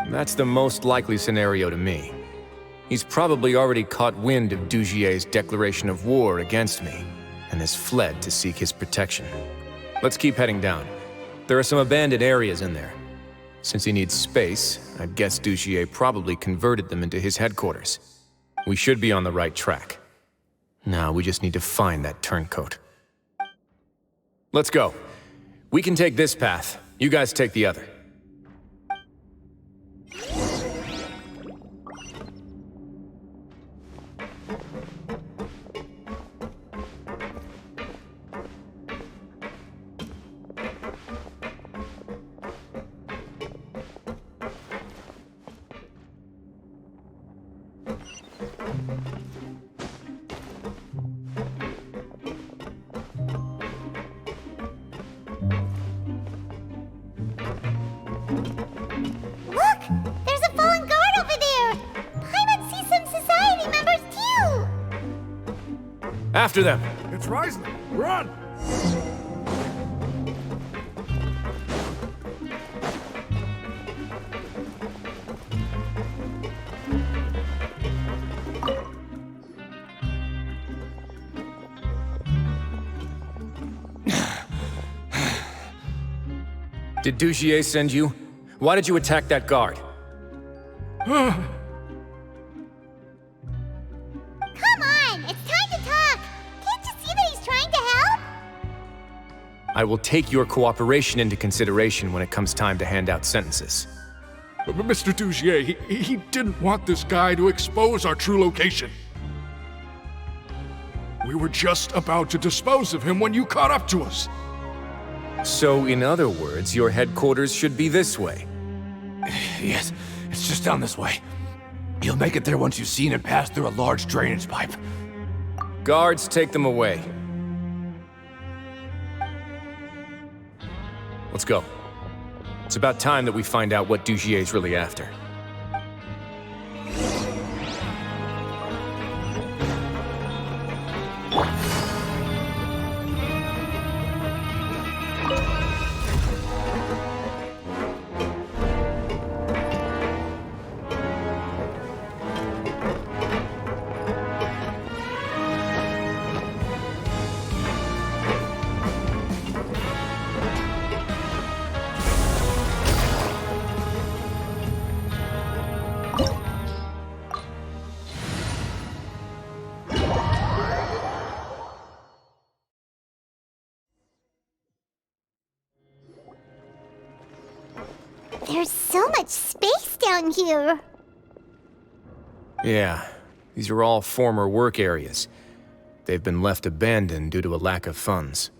That's the most likely scenario to me. He's probably already caught wind of Dugier's declaration of war against me, and has fled to seek his protection. Let's keep heading down. There are some abandoned areas in there. Since he needs space, I'd guess Dugier probably converted them into his headquarters. We should be on the right track. Now we just need to find that turncoat. Let's go. We can take this path. You guys take the other. After them! It's Wriothesley! Run! Did Dugier send you? Why did you attack that guard? Come on, it's time to talk! Can't you see that he's trying to help? I will take your cooperation into consideration when it comes time to hand out sentences. Mr. Dugier, he didn't want this guy to expose our true location. We were just about to dispose of him when you caught up to us. So, in other words, your headquarters should be this way. Yes, it's just down this way. You'll make it there once you've seen it pass through a large drainage pipe. Guards, take them away. Let's go. It's about time that we find out what Dugier's really after. There's so much space down here. Yeah, these are all former work areas. They've been left abandoned due to a lack of funds.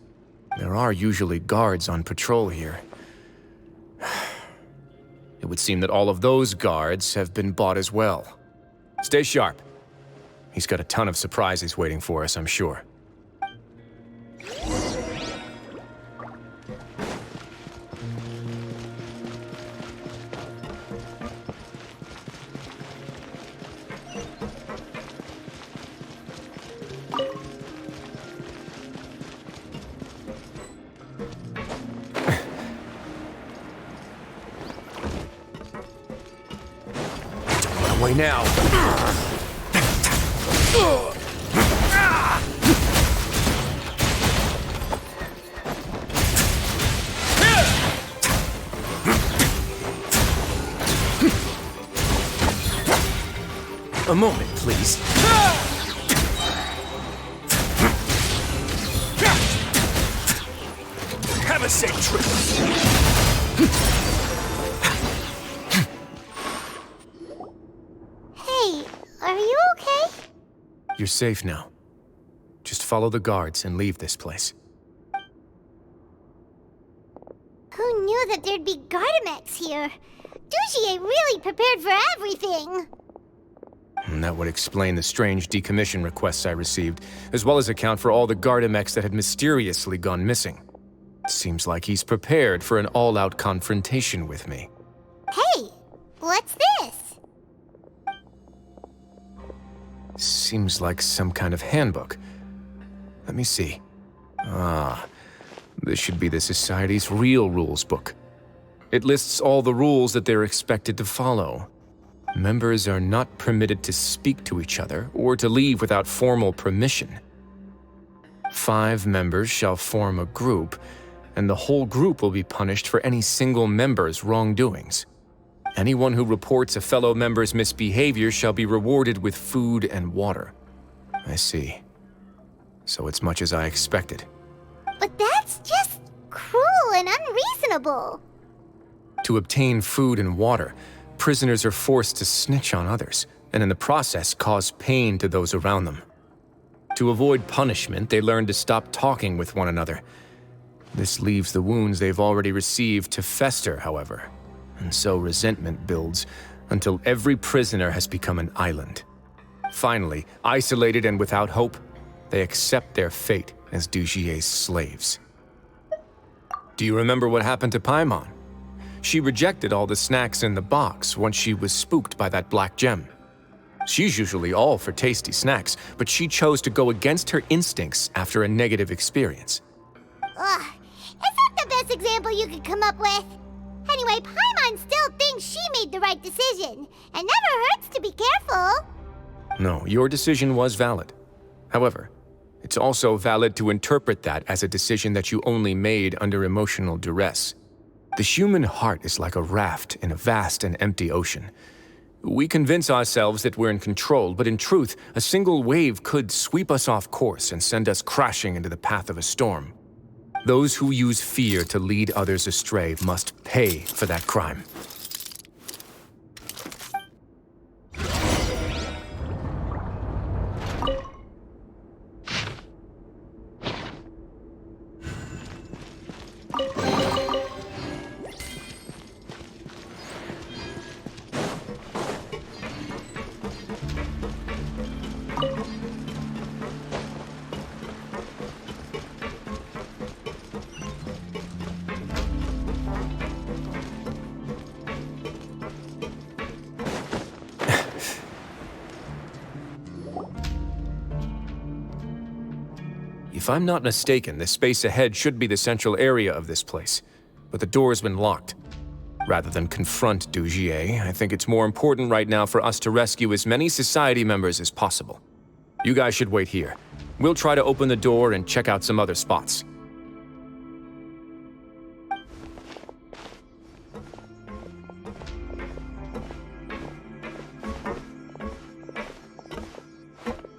There are usually guards on patrol here. It would seem that all of those guards have been bought as well. Stay sharp. He's got a ton of surprises waiting for us, I'm sure. Away now. A moment, please. Have a safe trip. Are you okay? You're safe now. Just follow the guards and leave this place. Who knew that there'd be Gardamex here? Dugier really prepared for everything! And that would explain the strange decommission requests I received, as well as account for all the Gardamex that had mysteriously gone missing. Seems like he's prepared for an all-out confrontation with me. Hey, what's this? Seems like some kind of handbook. Let me see. Ah, this should be the Society's real rules book. It lists all the rules that they're expected to follow. Members are not permitted to speak to each other or to leave without formal permission. 5 members shall form a group, and the whole group will be punished for any single member's wrongdoings. Anyone who reports a fellow member's misbehavior shall be rewarded with food and water. I see. So it's much as I expected. But that's just cruel and unreasonable. To obtain food and water, prisoners are forced to snitch on others, and in the process cause pain to those around them. To avoid punishment, they learn to stop talking with one another. This leaves the wounds they've already received to fester, however. And so resentment builds until every prisoner has become an island. Finally, isolated and without hope, they accept their fate as Dugier's slaves. Do you remember what happened to Paimon? She rejected all the snacks in the box once she was spooked by that black gem. She's usually all for tasty snacks, but she chose to go against her instincts after a negative experience. Ugh, is that the best example you could come up with? Anyway, Paimon still thinks she made the right decision, and never hurts to be careful. No, your decision was valid. However, it's also valid to interpret that as a decision that you only made under emotional duress. The human heart is like a raft in a vast and empty ocean. We convince ourselves that we're in control, but in truth, a single wave could sweep us off course and send us crashing into the path of a storm. Those who use fear to lead others astray must pay for that crime. If I'm not mistaken, the space ahead should be the central area of this place, but the door's been locked. Rather than confront Dugier, I think it's more important right now for us to rescue as many society members as possible. You guys should wait here. We'll try to open the door and check out some other spots.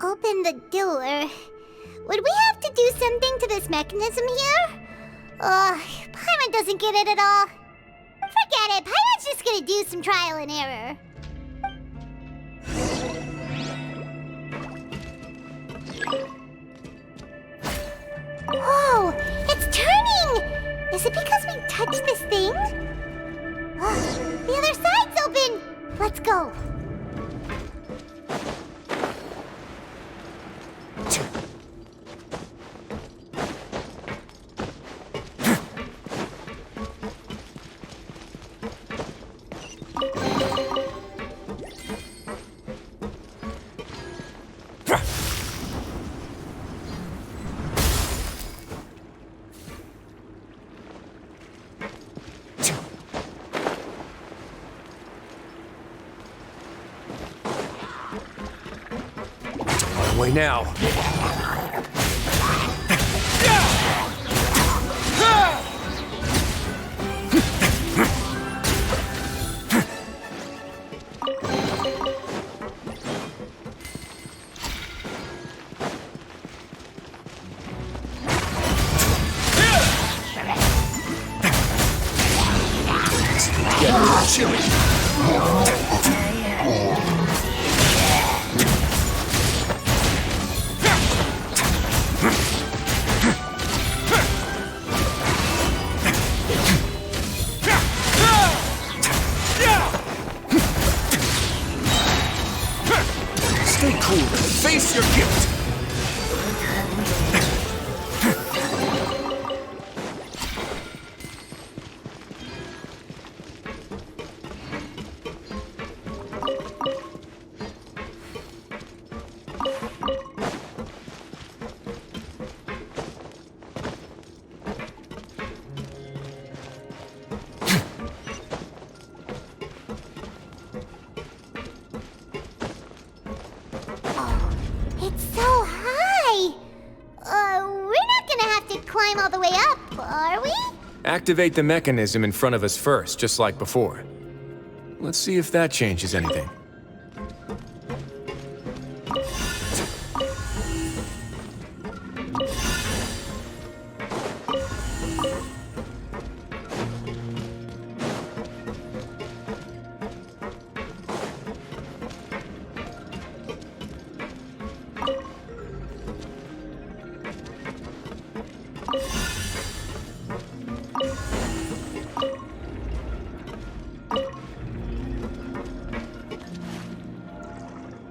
Open the door. Would we have to do something to this mechanism here? Paimon doesn't get it at all. Forget it, Paimon's just gonna do some trial and error. Whoa, it's turning! Is it because we touched this thing? Oh, the other side's open! Let's go. Way now. Stay cool. Face your guilt. It's so high! We're not gonna have to climb all the way up, are we? Activate the mechanism in front of us first, just like before. Let's see if that changes anything.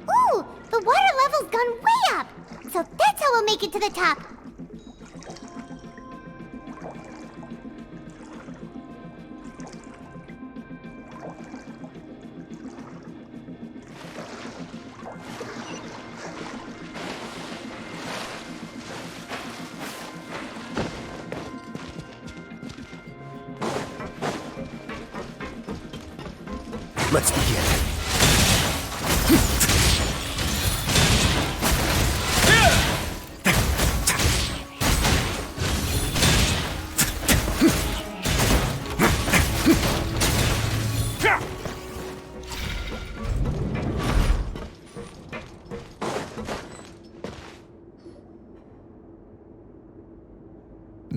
Ooh, the water level's gone way up! So that's how we'll make it to the top. Let's begin.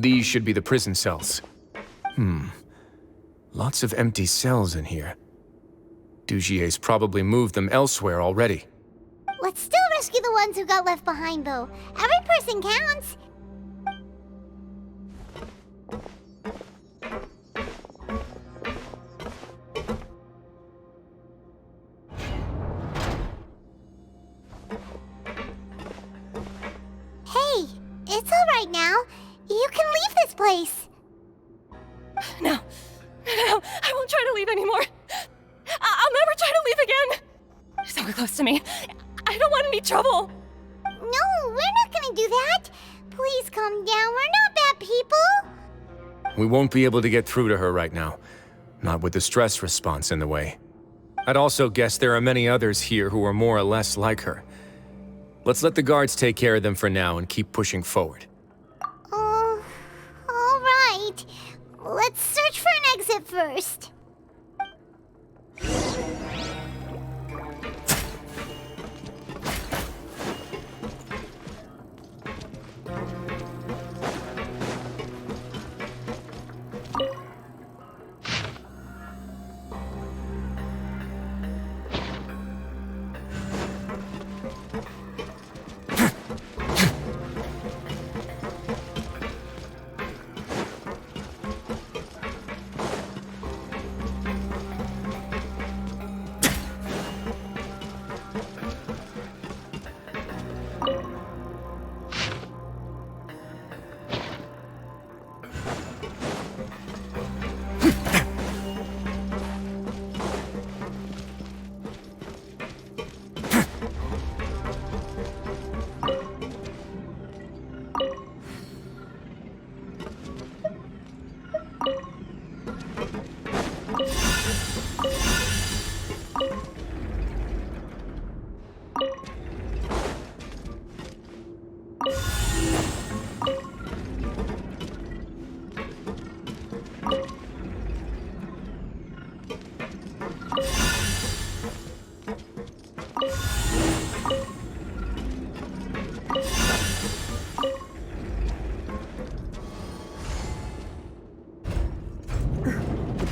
These should be the prison cells. Lots of empty cells in here. Dugier's probably moved them elsewhere already. Let's still rescue the ones who got left behind, though. Every person counts. Hey, it's all right now. You can leave this place. No, I won't try to leave anymore. I'll never try to leave again. Don't get close to me. I don't want any trouble. No, we're not gonna do that. Please calm down. We're not bad people. We won't be able to get through to her right now. Not with the stress response in the way. I'd also guess there are many others here who are more or less like her. Let's let the guards take care of them for now and keep pushing forward. All right. Let's search for an exit first.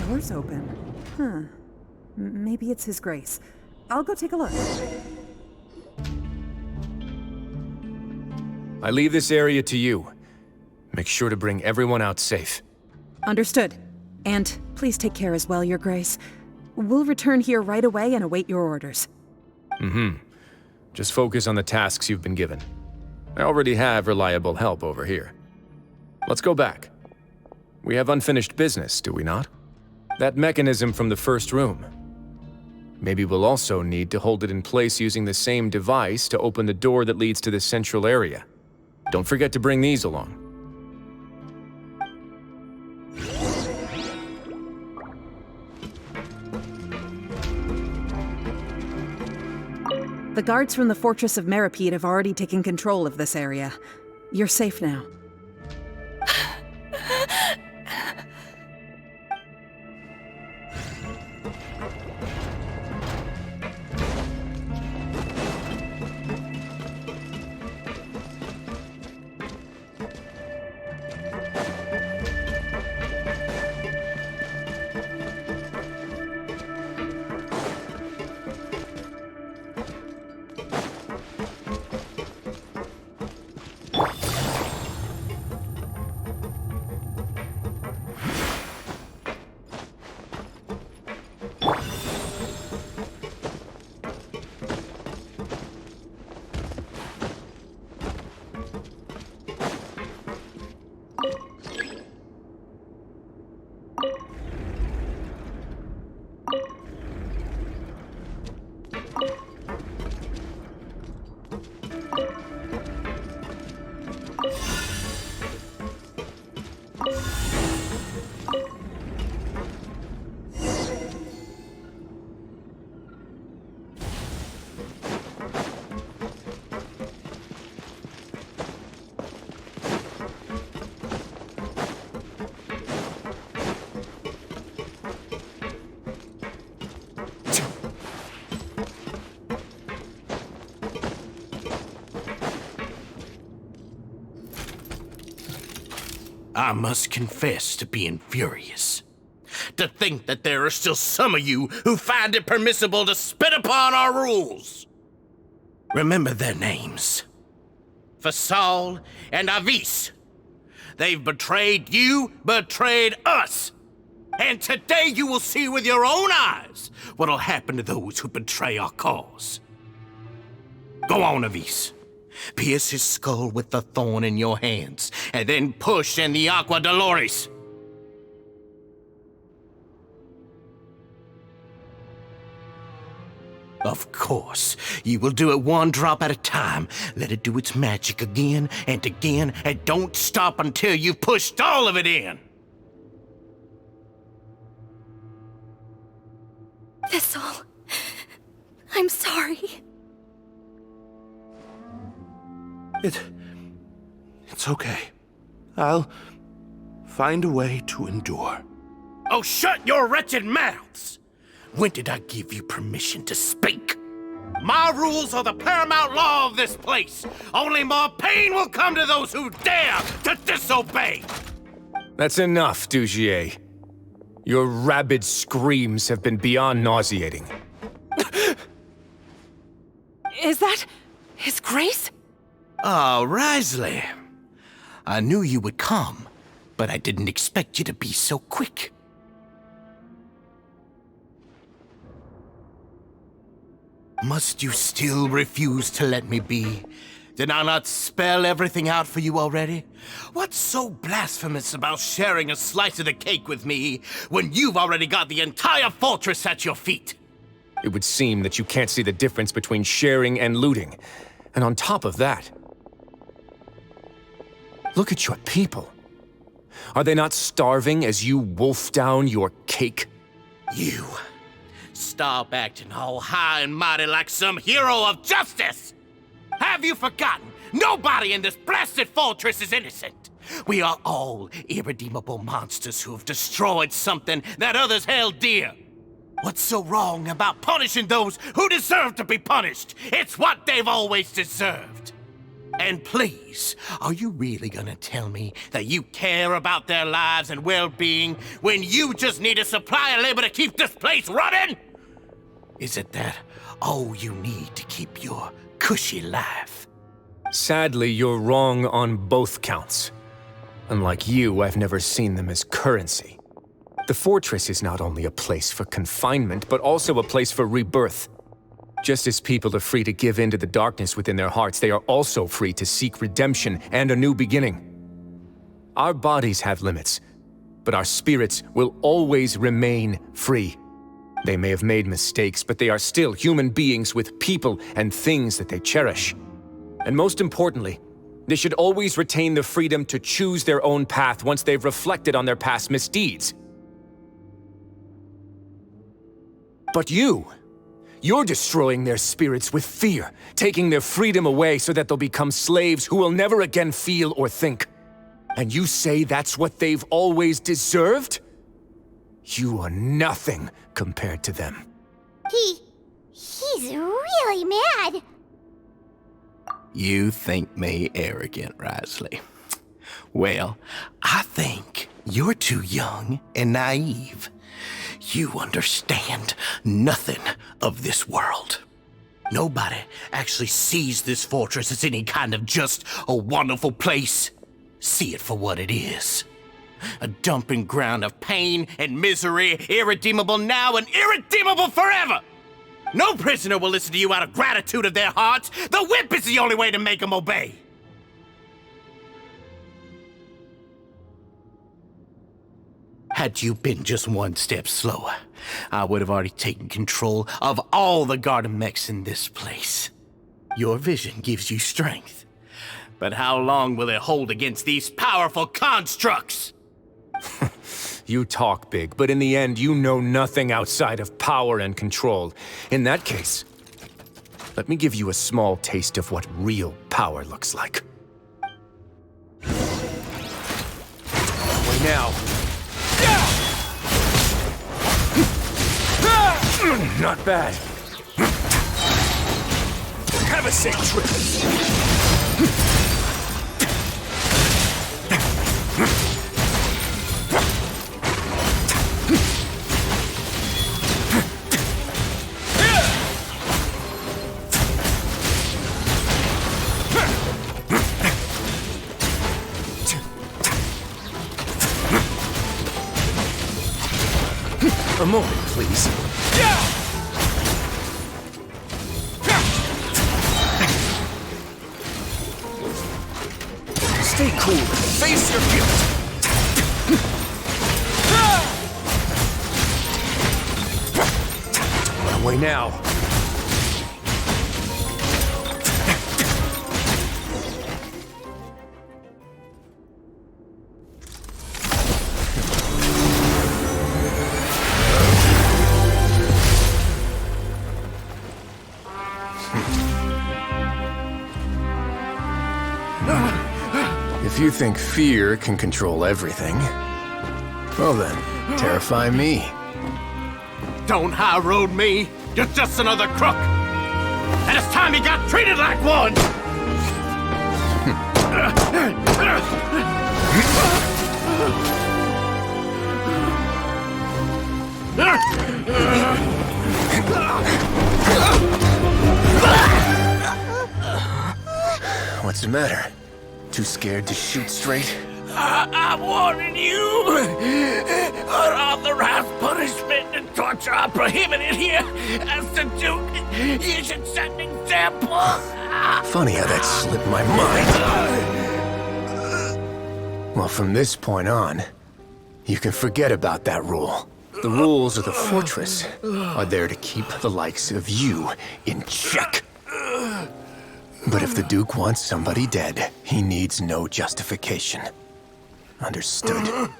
Door's open. Huh. Maybe it's His Grace. I'll go take a look. I leave this area to you. Make sure to bring everyone out safe. Understood. And please take care as well, Your Grace. We'll return here right away and await your orders. Just focus on the tasks you've been given. I already have reliable help over here. Let's go back. We have unfinished business, do we not? That mechanism from the first room. Maybe we'll also need to hold it in place using the same device to open the door that leads to the central area. Don't forget to bring these along. The guards from the Fortress of Meripede have already taken control of this area. You're safe now. I must confess to being furious. To think that there are still some of you who find it permissible to spit upon our rules. Remember their names. Fasal and Avis. They've betrayed you, betrayed us. And today you will see with your own eyes what'll happen to those who betray our cause. Go on, Avis. Pierce his skull with the thorn in your hands, and then push in the Aqua Dolores. Of course, you will do it one drop at a time. Let it do its magic again, and don't stop until you've pushed all of it in. Thistle, I'm sorry. It's okay. I'll find a way to endure. Oh, shut your wretched mouths! When did I give you permission to speak? My rules are the paramount law of this place. Only more pain will come to those who dare to disobey. That's enough, Dugier. Your rabid screams have been beyond nauseating. Is that His Grace? Ah, Wriothesley. I knew you would come, but I didn't expect you to be so quick. Must you still refuse to let me be? Did I not spell everything out for you already? What's so blasphemous about sharing a slice of the cake with me when you've already got the entire fortress at your feet? It would seem that you can't see the difference between sharing and looting. And on top of that, look at your people. Are they not starving as you wolf down your cake? You. Stop acting all high and mighty like some hero of justice! Have you forgotten? Nobody in this blasted fortress is innocent. We are all irredeemable monsters who have destroyed something that others held dear. What's so wrong about punishing those who deserve to be punished? It's what they've always deserved. And please, are you really gonna tell me that you care about their lives and well-being when you just need a supply of labor to keep this place running? Is it that all you need to keep your cushy life? Sadly, you're wrong on both counts. Unlike you, I've never seen them as currency. The fortress is not only a place for confinement, but also a place for rebirth. Just as people are free to give in to the darkness within their hearts, they are also free to seek redemption and a new beginning. Our bodies have limits, but our spirits will always remain free. They may have made mistakes, but they are still human beings with people and things that they cherish. And most importantly, they should always retain the freedom to choose their own path once they've reflected on their past misdeeds. But you're destroying their spirits with fear, taking their freedom away so that they'll become slaves who will never again feel or think. And you say that's what they've always deserved? You are nothing compared to them. He's really mad. You think me arrogant, Wriothesley. Well, I think you're too young and naive. You understand nothing of this world. Nobody actually sees this fortress as any kind of just a wonderful place. See it for what it is. A dumping ground of pain and misery, irredeemable now and irredeemable forever! No prisoner will listen to you out of gratitude of their hearts. The whip is the only way to make them obey. Had you been just one step slower, I would have already taken control of all the garden mechs in this place. Your vision gives you strength. But how long will it hold against these powerful constructs? You talk big, but in the end, you know nothing outside of power and control. In that case, let me give you a small taste of what real power looks like. Wait now. Not bad. Have a safe trip. A moment, please. Stay cool and face your guilt. Run away now. If you think fear can control everything, well then, terrify me. Don't high road me. You're just another crook. And it's time you got treated like one. What's the matter? Too scared to shoot straight? I'm warning you! Unauthorized punishment and torture are prohibited here. As the Duke, you should set an example. Funny how that slipped my mind. Well, from this point on, you can forget about that rule. The rules of the fortress are there to keep the likes of you in check. But if the Duke wants somebody dead, he needs no justification. Understood?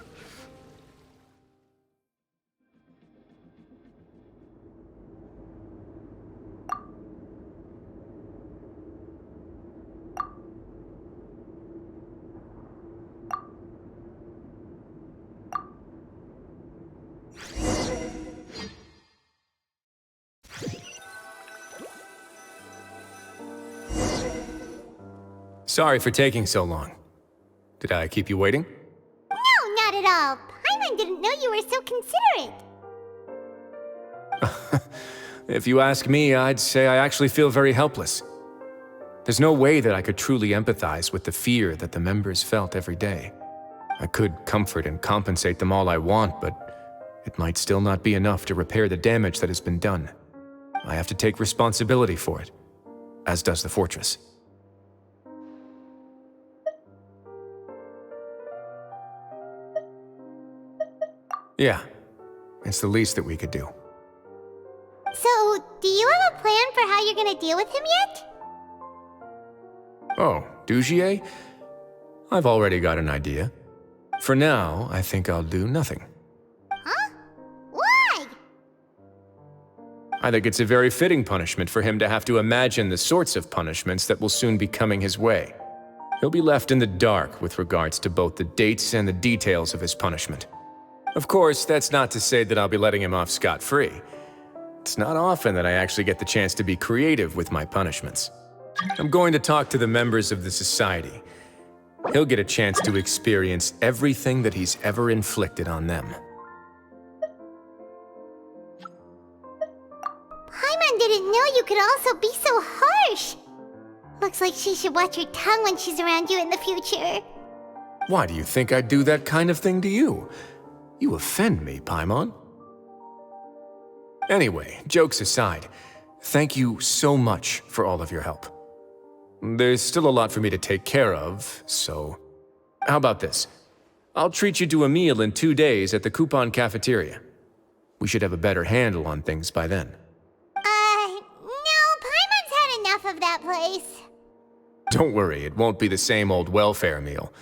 Sorry for taking so long. Did I keep you waiting? No, not at all. Paimon didn't know you were so considerate. If you ask me, I'd say I actually feel very helpless. There's no way that I could truly empathize with the fear that the members felt every day. I could comfort and compensate them all I want, but it might still not be enough to repair the damage that has been done. I have to take responsibility for it, as does the fortress. Yeah, it's the least that we could do. So, do you have a plan for how you're gonna deal with him yet? Oh, Dugier? I've already got an idea. For now, I think I'll do nothing. Huh? Why? I think it's a very fitting punishment for him to have to imagine the sorts of punishments that will soon be coming his way. He'll be left in the dark with regards to both the dates and the details of his punishment. Of course, that's not to say that I'll be letting him off scot-free. It's not often that I actually get the chance to be creative with my punishments. I'm going to talk to the members of the society. He'll get a chance to experience everything that he's ever inflicted on them. Paimon didn't know you could also be so harsh. Looks like she should watch her tongue when she's around you in the future. Why do you think I'd do that kind of thing to you? You offend me, Paimon. Anyway, jokes aside, thank you so much for all of your help. There's still a lot for me to take care of, so... How about this? I'll treat you to a meal in 2 days at the Coupon Cafeteria. We should have a better handle on things by then. No, Paimon's had enough of that place. Don't worry, it won't be the same old welfare meal.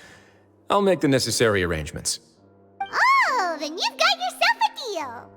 I'll make the necessary arrangements. Oh, then you've got yourself a deal.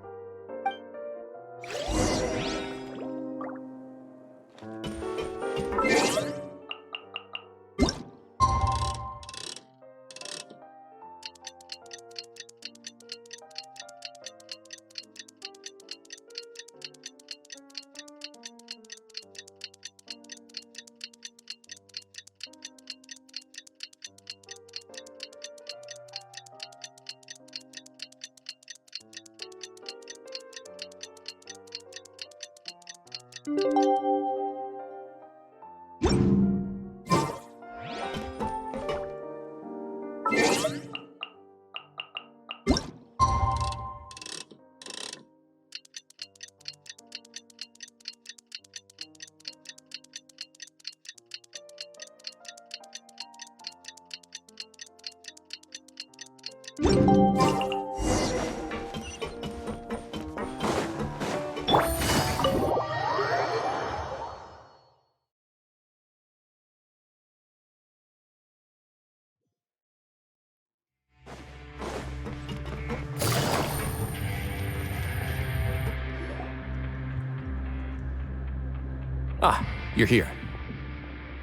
Ah, you're here.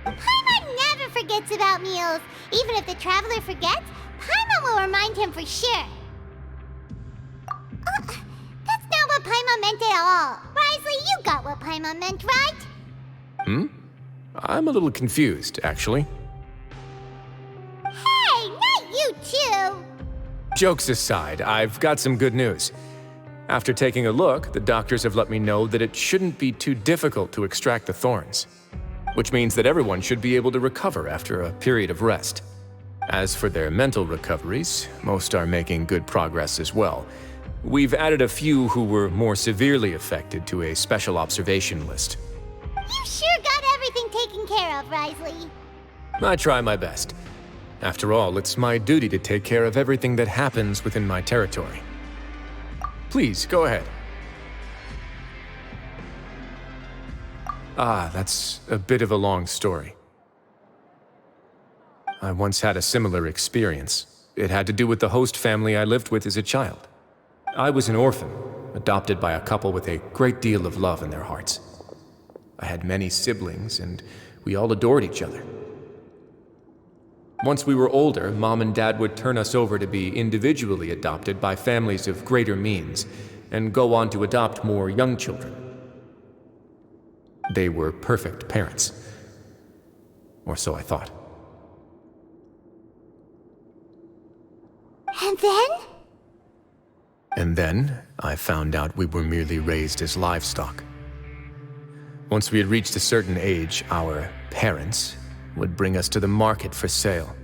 Paimon never forgets about meals. Even if the traveler forgets, Paimon will remind him for sure. That's not what Paimon meant at all. Wriothesley, you got what Paimon meant, right? I'm a little confused, actually. Hey, not you too! Jokes aside, I've got some good news. After taking a look, the doctors have let me know that it shouldn't be too difficult to extract the thorns, which means that everyone should be able to recover after a period of rest. As for their mental recoveries, most are making good progress as well. We've added a few who were more severely affected to a special observation list. You sure got everything taken care of, Wriothesley. I try my best. After all, it's my duty to take care of everything that happens within my territory. Please, go ahead. Ah, that's a bit of a long story. I once had a similar experience. It had to do with the host family I lived with as a child. I was an orphan, adopted by a couple with a great deal of love in their hearts. I had many siblings, and we all adored each other. Once we were older, Mom and Dad would turn us over to be individually adopted by families of greater means, and go on to adopt more young children. They were perfect parents. Or so I thought. And then? And then, I found out we were merely raised as livestock. Once we had reached a certain age, our parents would bring us to the market for sale.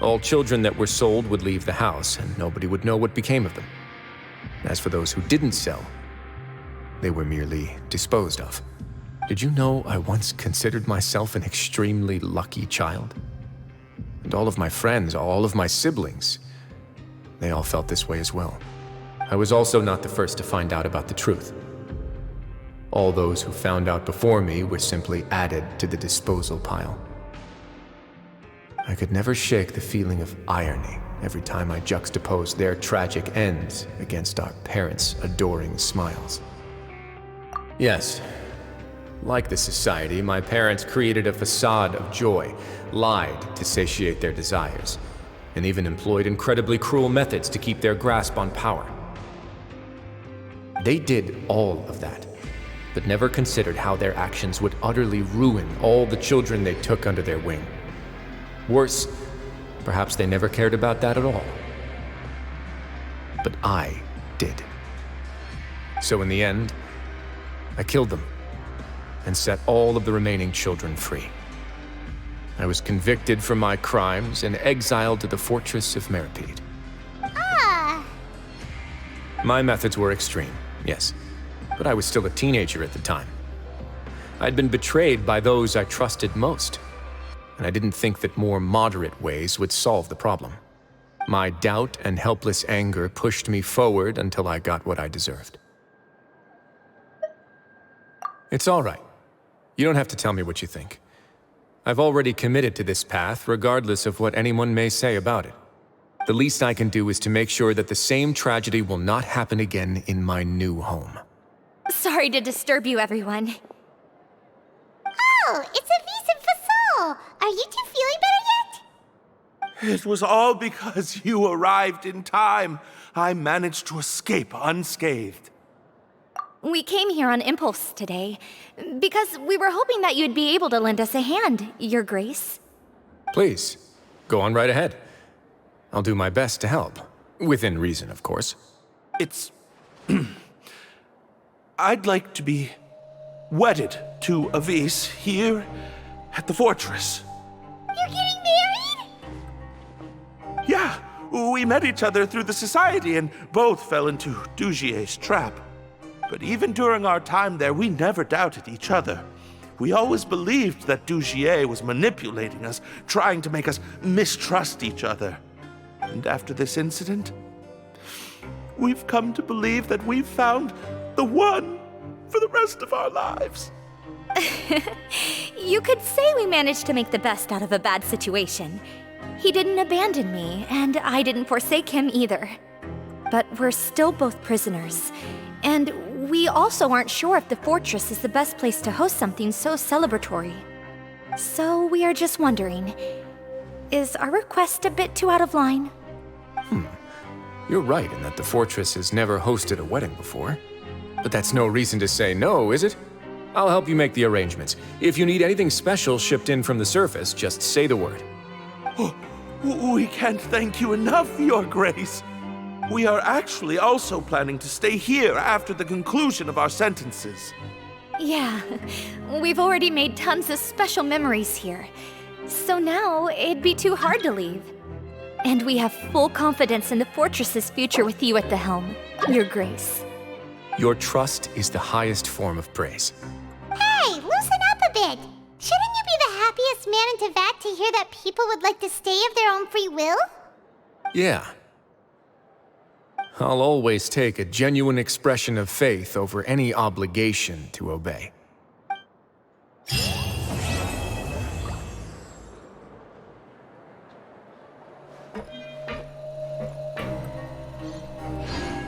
All children that were sold would leave the house, and nobody would know what became of them. As for those who didn't sell, they were merely disposed of. Did you know I once considered myself an extremely lucky child? And all of my friends, all of my siblings, they all felt this way as well. I was also not the first to find out about the truth. All those who found out before me were simply added to the disposal pile. I could never shake the feeling of irony every time I juxtaposed their tragic ends against our parents' adoring smiles. Yes, like the society, my parents created a facade of joy, lied to satiate their desires, and even employed incredibly cruel methods to keep their grasp on power. They did all of that, but never considered how their actions would utterly ruin all the children they took under their wing. Worse, perhaps they never cared about that at all. But I did. So in the end, I killed them and set all of the remaining children free. I was convicted for my crimes and exiled to the fortress of Meripede. Ah! My methods were extreme, yes, but I was still a teenager at the time. I'd been betrayed by those I trusted most, and I didn't think that more moderate ways would solve the problem. My doubt and helpless anger pushed me forward until I got what I deserved. It's all right. You don't have to tell me what you think. I've already committed to this path, regardless of what anyone may say about it. The least I can do is to make sure that the same tragedy will not happen again in my new home. Sorry to disturb you, everyone. Oh, it's a vis and fasol. Are you two feeling better yet? It was all because you arrived in time. I managed to escape unscathed. We came here on impulse today, because we were hoping that you'd be able to lend us a hand, Your Grace. Please, go on right ahead. I'll do my best to help. Within reason, of course. It's... I'd like to be wedded to Avis here at the fortress. You're getting married? Yeah, we met each other through the society and both fell into Dugier's trap. But even during our time there, we never doubted each other. We always believed that Dugier was manipulating us, trying to make us mistrust each other. happened after this incident. We've come to believe that we've found the one for the rest of our lives. You could say we managed to make the best out of a bad situation. He didn't abandon me, and I didn't forsake him either. But we're still both prisoners, and we also aren't sure if the fortress is the best place to host something so celebratory. So we are just wondering, is our request a bit too out of line? You're right in that the fortress has never hosted a wedding before. But that's no reason to say no, is it? I'll help you make the arrangements. If you need anything special shipped in from the surface, just say the word. We can't thank you enough, Your Grace. We are actually also planning to stay here after the conclusion of our sentences. Yeah, we've already made tons of special memories here. So now, it'd be too hard to leave. And we have full confidence in the fortress's future with you at the helm, Your Grace. Your trust is the highest form of praise. Hey, loosen up a bit. Shouldn't you be the happiest man in Teyvat to hear that people would like to stay of their own free will? Yeah. I'll always take a genuine expression of faith over any obligation to obey.